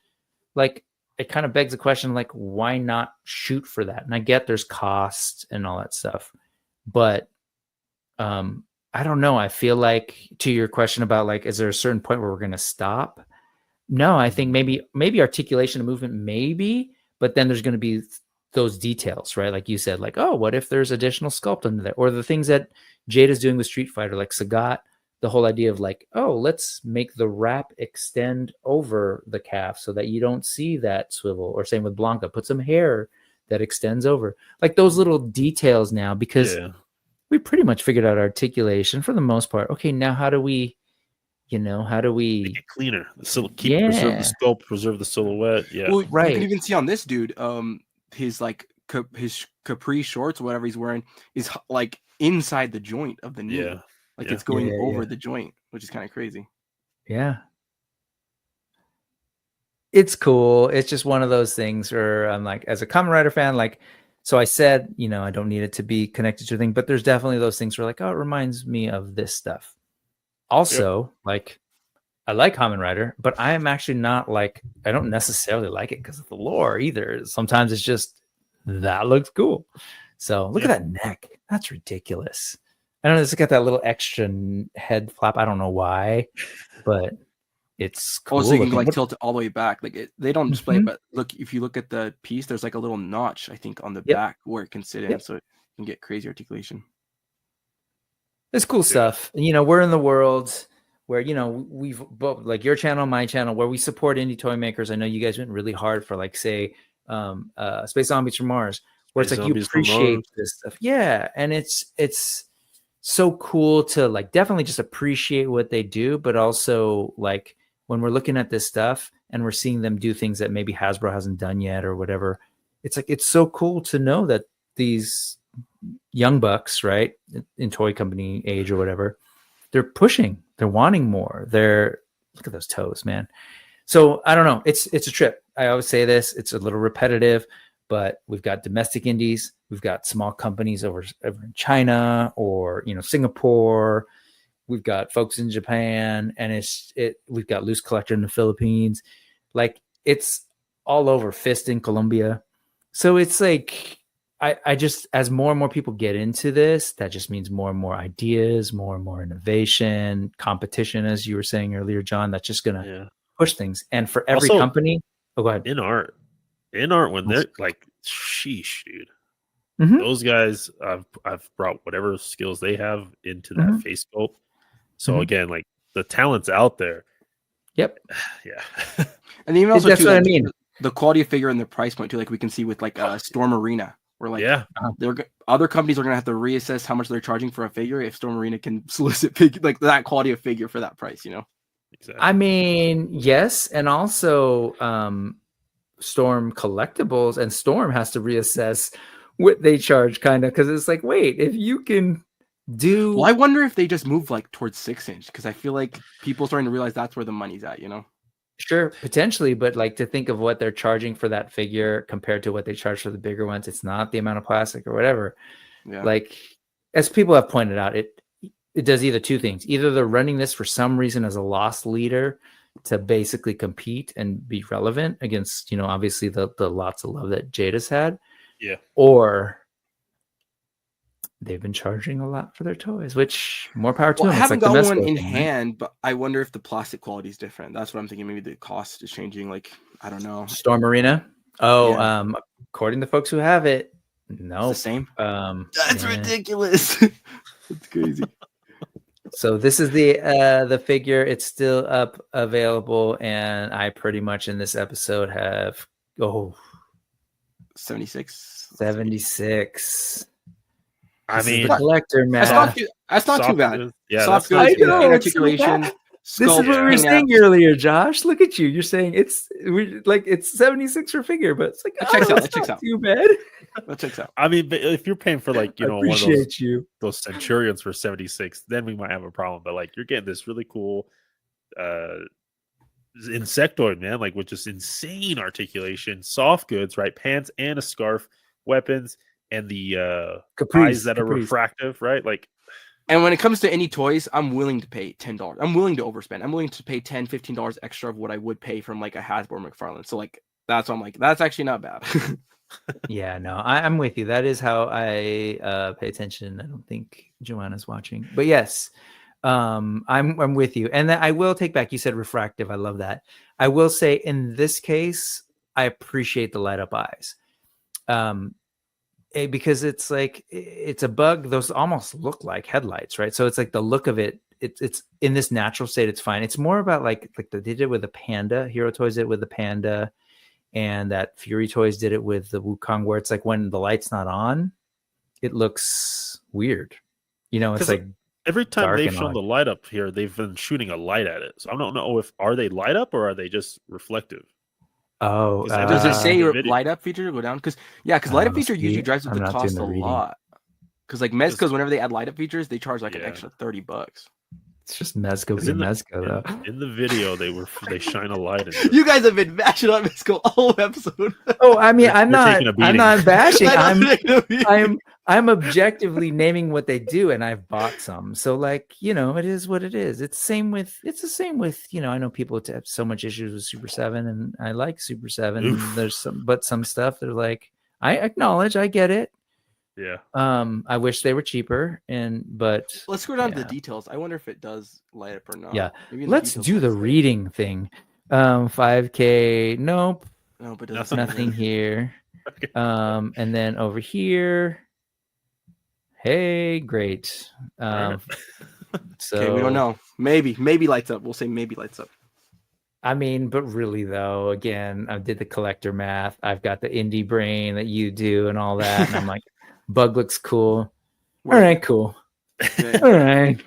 Like it kind of begs the question, like, why not shoot for that? And I get there's cost and all that stuff, but I don't know. I feel like to your question about like, is there a certain point where we're going to stop? No, I think maybe articulation and movement, maybe, but then there's going to be those details, right? Like you said, like, oh, what if there's additional sculpt under there? Or the things that Jade is doing with Street Fighter, like Sagat, the whole idea of like, oh, let's make the wrap extend over the calf so that you don't see that swivel. Or same with Blanca, put some hair that extends over. Like those little details now, because we pretty much figured out articulation for the most part. Okay, now how do we make it cleaner? Preserve the sculpt, preserve the silhouette. Yeah, well, right. You can even see on this dude, his like his capri shorts, whatever he's wearing, is like inside the joint of the knee. Yeah, like it's going over the joint, which is kind of crazy. Yeah, it's cool. It's just one of those things where I'm like, as a Kamen Rider fan, like. So I said, I don't need it to be connected to a thing, but there's definitely those things where like, oh, it reminds me of this stuff. Also, like, I like Kamen Rider, but I am actually not like, I don't necessarily like it because of the lore either. Sometimes it's just, that looks cool. So look at that neck. That's ridiculous. I don't know, it's got that little extra head flap. I don't know why, but it's cool. Also, you can like tilt it all the way back. Like they don't display it, but look, if you look at the piece, there's like a little notch, I think, on the back where it can sit in, so it can get crazy articulation. It's cool stuff. We're in the world where we've both, like your channel, my channel, where we support indie toy makers. I know you guys went really hard for like say Space Zombies from Mars, where it's like you appreciate this stuff. Yeah, and it's so cool to like definitely just appreciate what they do, but also like when we're looking at this stuff and we're seeing them do things that maybe Hasbro hasn't done yet or whatever, it's like it's so cool to know that these young bucks, right, in toy company age or whatever, they're pushing, they're wanting more. Look at those toes, man. So I don't know. It's a trip. I always say this. It's a little repetitive, but we've got domestic indies, we've got small companies over in China or Singapore. We've got folks in Japan, and we've got LooseCollector in the Philippines. Like it's all over. Fist in Colombia. So it's like I just, as more and more people get into this, that just means more and more ideas, more and more innovation, competition, as you were saying earlier, John. That's just gonna push things. And for every company, go ahead. In art, when they're like, sheesh, dude. Those guys, I've brought whatever skills they have into that face sculpt. So again, like the talent's out there. Yep. Yeah. And even also that's what I mean. The quality of figure and the price point too, like we can see with like Storm Arena, where like other companies are gonna have to reassess how much they're charging for a figure if Storm Arena can solicit like that quality of figure for that price. Exactly. I mean, yes, and also Storm Collectibles and Storm has to reassess what they charge, kind of, because it's like, wait, if you can do. Well, I wonder if they just move like towards 6-inch, because I feel like people starting to realize that's where the money's at. Sure, potentially, but like to think of what they're charging for that figure compared to what they charge for the bigger ones, it's not the amount of plastic or whatever. Yeah. Like, as people have pointed out, it does either two things. Either they're running this for some reason as a loss leader to basically compete and be relevant against, obviously the lots of love that Jada's had. Yeah. Or they've been charging a lot for their toys, which more power to them. I haven't got one in thing, hand, right? but I wonder if the plastic quality is different. That's what I'm thinking. Maybe the cost is changing. Like, I don't know. Storm Arena. Oh, Yeah. According to folks who have it, no, it's the same. That's ridiculous. It's crazy. So this is the figure. It's still up, available, and I pretty much in this episode have 76. 76. I mean, the collector math. That's not too bad. Yeah, soft that's goods, So articulation. this is what we were saying earlier, Josh. Look at you. You're saying it's 76 for figure, but it's like it checks out. It checks out. Too bad. That checks out. I mean, but if you're paying for like one of those Centurions for 76, then we might have a problem. But like you're getting this really cool insectoid, man, like with just insane articulation, soft goods, right? Pants and a scarf, weapons, and the eyes that are refractive, right? Like, and when it comes to any toys, I'm willing to pay $10. I'm willing to overspend. I'm willing to pay $10, $15 extra of what I would pay from like a Hasbro McFarlane. So like that's why I'm like, that's actually not bad. Yeah, no, I'm with you. That is how I pay attention. I don't think Joanna's watching, but yes, I'm with you. And I will take back. You said refractive. I love that. I will say in this case, I appreciate the light up eyes. Because it's like it's a bug. Those almost look like headlights, right? So it's like the look of it. It's in this natural state. It's fine. It's more about like they did it with the panda. Hero Toys did it with the panda, and that Fury Toys did it with the Wukong, where it's like when the light's not on, it looks weird. It's like every time they've shown the light up here, they've been shooting a light at it. So I don't know are they light up or are they just reflective? Oh, does it say light up feature go down? Because light up feature usually drives up the cost a lot. Because like Mezco's, whenever they add light up features, they charge like an extra $30. It's just Mezco being Mezco, though. In the video, they shine a light. You guys have been bashing on Mezco all episode. Oh, I mean, I'm not bashing. I'm objectively naming what they do, and I've bought some. So, like, it is what it is. It's the same with I know people have so much issues with Super 7, and I like Super 7. And there's some stuff they're like, I acknowledge, I get it. Yeah. I wish they were cheaper, but let's go down to the details. I wonder if it does light up or not. Yeah. Let's do the reading thing. 5K. Nope. No, but there's nothing here. Okay. And then over here. Hey, great. So okay, we don't know. Maybe lights up. We'll say maybe lights up. I mean, but really though, again, I did the collector math. I've got the indie brain that you do and all that, and I'm like, bug looks cool. All right, cool. All right.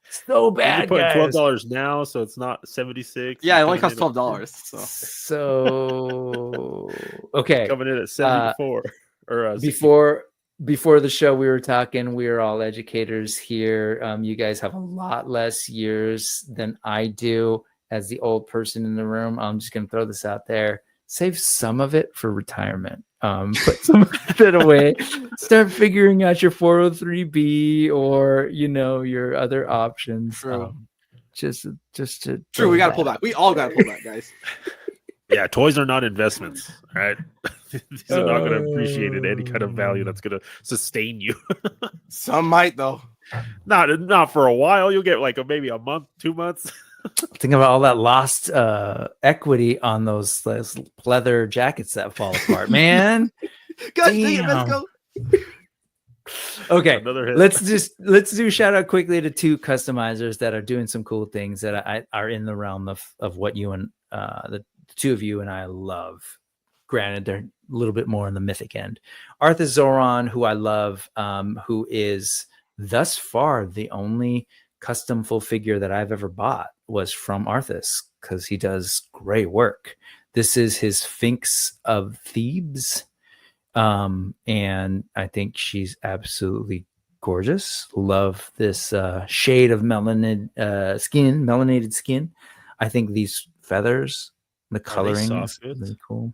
So bad, you're putting guys. $12 now, so it's not 76. Yeah, it only costs $12. So okay, coming in at 74. Before the show, we were talking. We are all educators here. You guys have a lot less years than I do. As the old person in the room, I'm just going to throw this out there. Save some of it for retirement. Put some of it away. Start figuring out your 403B or your other options. Just to true. We got to pull back. We all got to pull back, guys. Yeah, toys are not investments, right? These are not going to appreciate at any kind of value that's going to sustain you. Some might though. Not for a while. You'll get like maybe a month, 2 months. Think about all that lost equity on those leather jackets that fall apart, man. Gosh, let's go. Okay, let's do shout out quickly to two customizers that are doing some cool things that are in the realm of what you and the two of you and I love. Granted, they're a little bit more on the mythic end. Arthas Zoran, who I love, who is thus far the only custom full figure that I've ever bought was from Arthas, because he does great work. This is his Sphinx of Thebes, and I think she's absolutely gorgeous. Love this shade of melanated skin. I think these feathers. The coloring is really cool.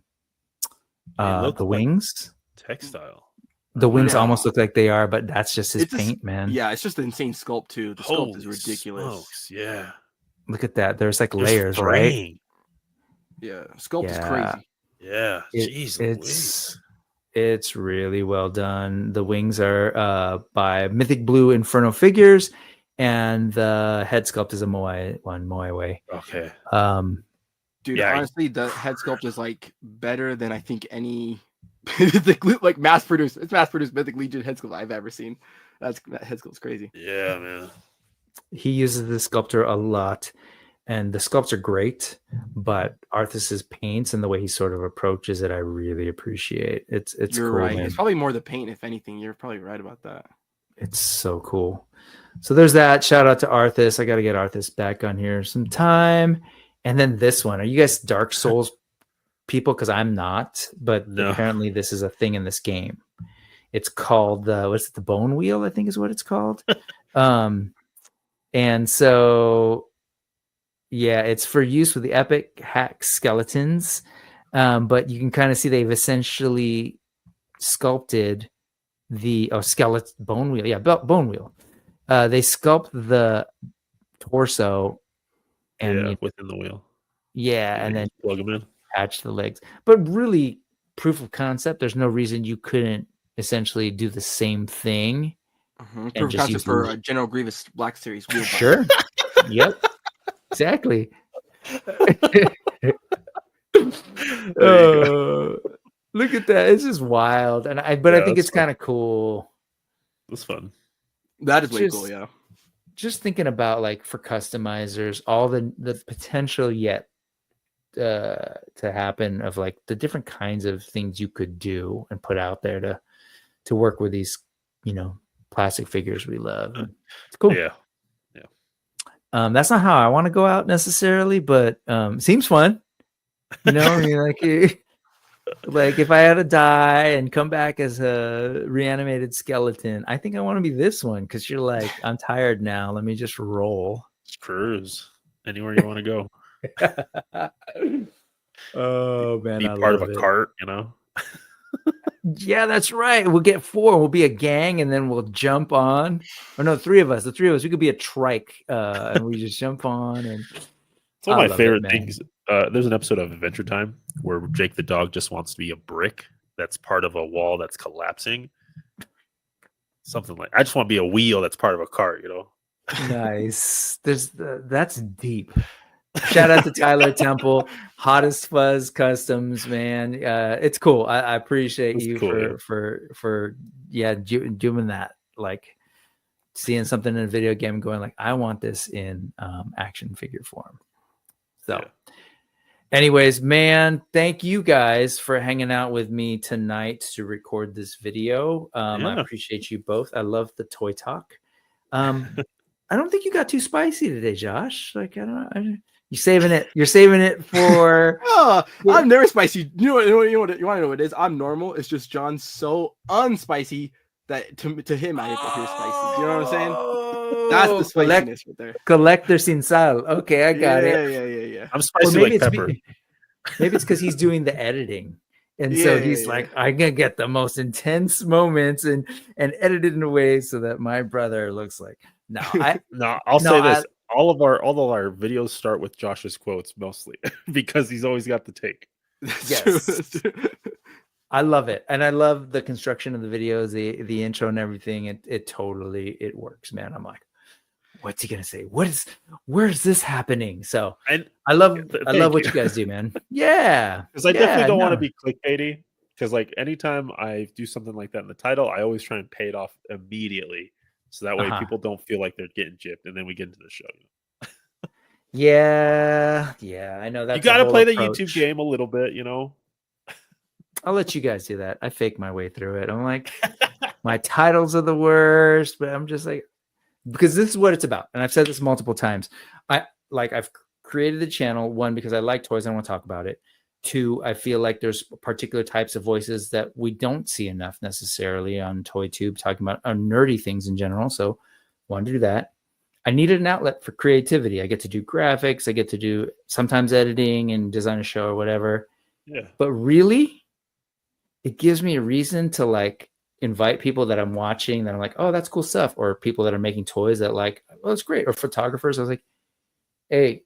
The wings. Textile. The wings almost look like they are, but that's just his paint, man. Yeah, it's just an insane sculpt too. The sculpt is ridiculous. Smokes, yeah. Look at that. There's like layers, right? Yeah, sculpt is crazy. Yeah. It's really well done. The wings are by Mythic Blue Inferno Figures, and the head sculpt is a Moai way. Okay. Dude, honestly, the head sculpt is like better than I think any like mass-produced. It's mass-produced Mythic Legion head sculpt I've ever seen. That head sculpt's crazy. Yeah, man. He uses the sculptor a lot, and the sculpts are great, but Arthas's paints and the way he sort of approaches it, I really appreciate. It's You're cool, right. man. It's probably more the paint, if anything. You're probably right about that. It's so cool. So there's that. Shout out to Arthas. I got to get Arthas back on here sometime. And then this one. Are you guys Dark Souls people? Because I'm not, but apparently this is a thing in this game. It's called what's it? The Bone Wheel, I think is what it's called. And so yeah, it's for use with the epic hack skeletons. But you can kind of see they've essentially sculpted the skeleton bone wheel. Yeah, bone wheel. They sculpt the torso and within the wheel. Yeah, and then plug them in. Attach the legs. But really, proof of concept, there's no reason you couldn't essentially do the same thing. Proof of concept for General Grievous Black Series. Sure. Yep. Exactly. Look at that. It's just wild. And I think it's kind of cool. It's fun. That is way cool, yeah. Just thinking about like for customizers, all the potential yet to happen of like the different kinds of things you could do and put out there to work with these, plastic figures we love. It's cool. Yeah. That's not how I want to go out necessarily, but seems fun. I mean, like if I had to die and come back as a reanimated skeleton, I think I want to be this one because you're like, I'm tired now. Let me just roll. Just cruise anywhere you want to go. Oh man, be part of a cart, Yeah, that's right. We'll get 4. We'll be a gang, and then we'll jump on. Or no, 3 of us. The 3 of us. We could be a trike, and we just jump on. And it's one of my favorite things. There's an episode of Adventure Time where Jake the dog just wants to be a brick that's part of a wall that's collapsing. Something like I just want to be a wheel that's part of a cart. Nice. That's deep. Shout out to Tyler Temple, Hottest Fuzz Customs, man. It's cool. I appreciate you for doing that. Like seeing something in a video game, going like, I want this in action figure form. So, anyways, man, thank you guys for hanging out with me tonight to record this video. I appreciate you both. I love the toy talk. I don't think you got too spicy today, Josh. Like I don't know. You're saving it for. I'm never spicy. You want to know what it is? I'm normal. It's just John's so unspicy that to him I appear spicy. You know what I'm saying? That's the spiciness right there. Collector sin sal. Okay, I got it. Yeah. I'm spicy like pepper. Maybe it's because he's doing the editing. And so he's like, I'm gonna get the most intense moments and edit it in a way so that my brother looks like I'll say this. All of our videos start with Josh's quotes mostly because he's always got the take. Yes. I love it. And I love the construction of the videos, the intro and everything. It totally works, man. I'm like, what's he gonna say? Where's this happening? So I love what you guys do, man. Yeah. Because I definitely don't want to be clickbaity. Because like anytime I do something like that in the title, I always try and pay it off immediately. So that way people don't feel like they're getting gypped, and then we get into the show. Yeah, I know that. You got to play the YouTube game a little bit, I'll let you guys do that. I fake my way through it. I'm like, my titles are the worst, but I'm just like, because this is what it's about. And I've said this multiple times. I've created the channel, 1, because I like toys. I want to talk about it. 2, I feel like there's particular types of voices that we don't see enough necessarily on ToyTube, talking about nerdy things in general. So wanted to do that. I needed an outlet for creativity. I get to do graphics. I get to do sometimes editing and design a show or whatever. Yeah. But really, it gives me a reason to like invite people that I'm watching that I'm like, oh, that's cool stuff. Or people that are making toys that like, oh, that's great. Or photographers. I was like, hey,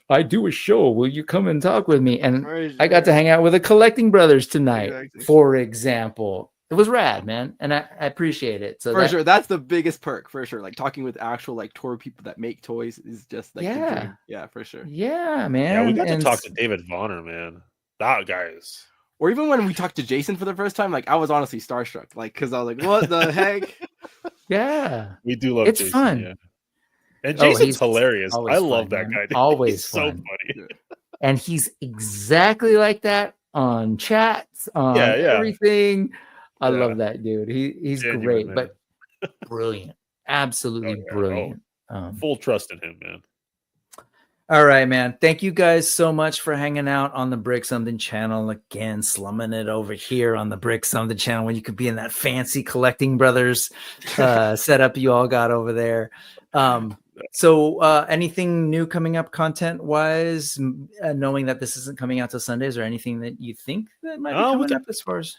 I do a show. Will you come and talk with me? And I got to hang out with the Collecting Brothers tonight, for example. It was rad, man. And I appreciate it. So for sure. That's the biggest perk, for sure. Like talking with actual like toy people that make toys is just like the dream. Yeah, for sure. Yeah, man. Yeah, we got to talk to David Vonner, man. That guy is. Or even when we talked to Jason for the first time, like I was honestly starstruck. Like, because I was like, what the heck? Yeah. We do love Jason. It's fun. Yeah. And Jason's hilarious. I love that man. guy. Always he's so fun. funny. And he's exactly like that on chats, on everything. I love that dude. He's great, man. But brilliant. Absolutely brilliant. Full trust in him, man. All right, man. Thank you guys so much for hanging out on the Brick Something channel. Again, slumming it over here on the Brick Something channel when you could be in that fancy Collecting Brothers setup you all got over there. So anything new coming up content wise, knowing that this isn't coming out till Sundays, or anything that you think that might be coming up as far as?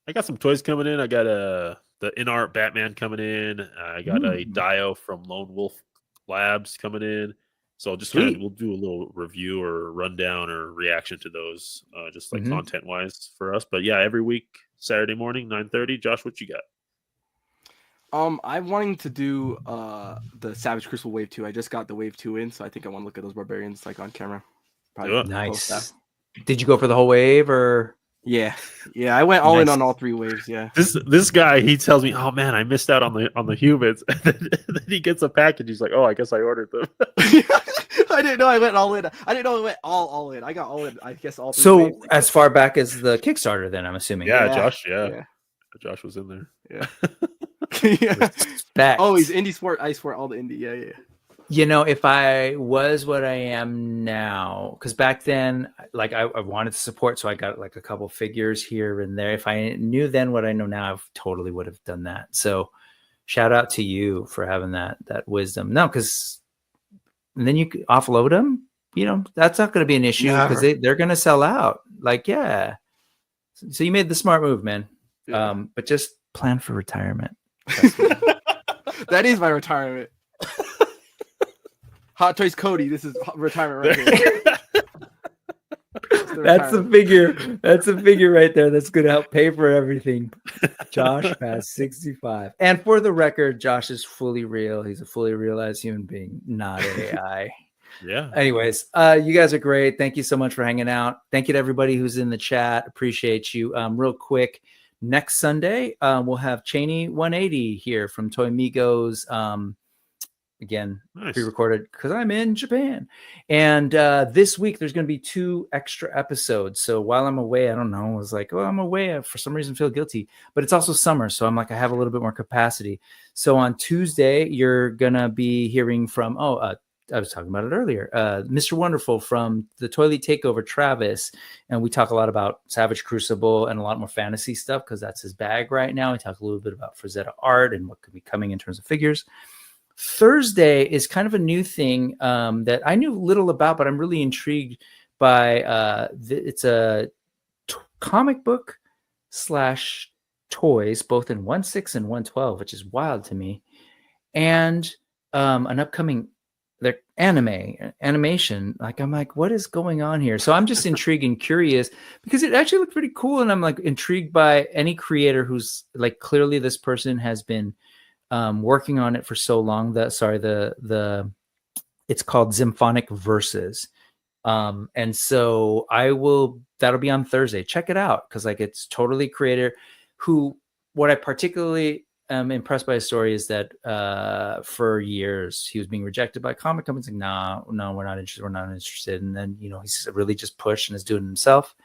I got some toys coming in. I got the in-art Batman coming in. I got a Dio from Lone Wolf Labs coming in. So just kind of, we'll do a little review or rundown or reaction to those, just like content wise for us. But yeah, every week, Saturday morning, 9:30. Josh, what you got? I'm wanting to do the Savage Crucible Wave 2. I just got the Wave 2 in, so I think I want to look at those barbarians like on camera. Probably nice. Did you go for the whole wave or? Yeah, I went all in on all 3 waves. Yeah. This guy, he tells me, "Oh man, I missed out on the humans." And then he gets a package. He's like, "Oh, I guess I ordered them." I didn't know I went all in. I didn't know I went all in. I got all in. I guess all 3 So waves. As far back as the Kickstarter, then I'm assuming. Yeah, Josh. Yeah. Josh was in there. Yeah. Oh, he's indie sport. I sport all the indie. Yeah. You know, if I was what I am now, because back then, like I wanted to support, so I got like a couple figures here and there. If I knew then what I know now, I totally would have done that. So shout out to you for having that wisdom. No, because then you could offload them. You know, that's not going to be an issue because they're going to sell out. Like, yeah. So you made the smart move, man. Yeah. But just plan for retirement. That is my retirement. Hot Toys Cody, this is retirement right here. That's a figure. That's a figure right there. That's going to help pay for everything. Josh past 65. And for the record, Josh is fully real. He's a fully realized human being, not AI. Yeah. Anyways, you guys are great. Thank you so much for hanging out. Thank you to everybody who's in the chat. Appreciate you. Real quick, next Sunday, we'll have Cheney 180 here from Toy Migos. Again, pre-recorded because I'm in Japan. And this week there's going to be 2 extra episodes. So while I'm away, I don't know, I was like, oh, I'm away. I, for some reason, feel guilty. But it's also summer. So I'm like, I have a little bit more capacity. So on Tuesday, you're going to be hearing from, I was talking about it earlier, Mr. Wonderful from the Toilet Takeover, Travis. And we talk a lot about Savage Crucible and a lot more fantasy stuff because that's his bag right now. We talk a little bit about Frazetta art and what could be coming in terms of figures. Thursday is kind of a new thing that I knew little about, but I'm really intrigued by. It's a comic book / toys, both in 1/6 and 1/12, which is wild to me, and an upcoming animation. Like I'm like, what is going on here? So I'm just intrigued and curious because it actually looked pretty cool, and I'm like intrigued by any creator who's like clearly this person has been working on it for so long. It's called Symphonic Verses. And so that'll be on Thursday. Check it out. Cause like it's totally creator who, what I particularly am impressed by his story is that, for years he was being rejected by comic companies. Like, no, we're not interested. We're not interested. And then, you know, he's really just pushed and is doing it himself.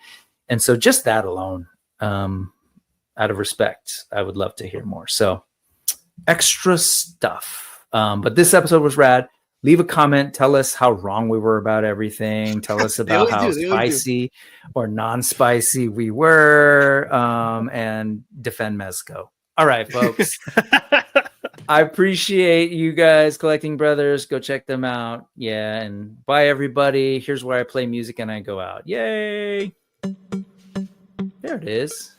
And so just that alone, out of respect, I would love to hear more. So, extra stuff. But this episode was rad. Leave a comment. Tell us how wrong we were about everything. Tell us about how spicy or non-spicy we were. And defend Mezco. All right, folks. I appreciate you guys, Collecting Brothers. Go check them out. Yeah, and bye everybody. Here's where I play music and I go out. Yay! There it is.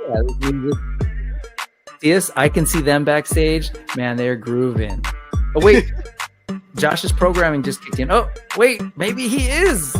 Yeah, yes, I can see them backstage. Man, they're grooving. Oh wait, Josh's programming just kicked in. Oh wait, maybe he is.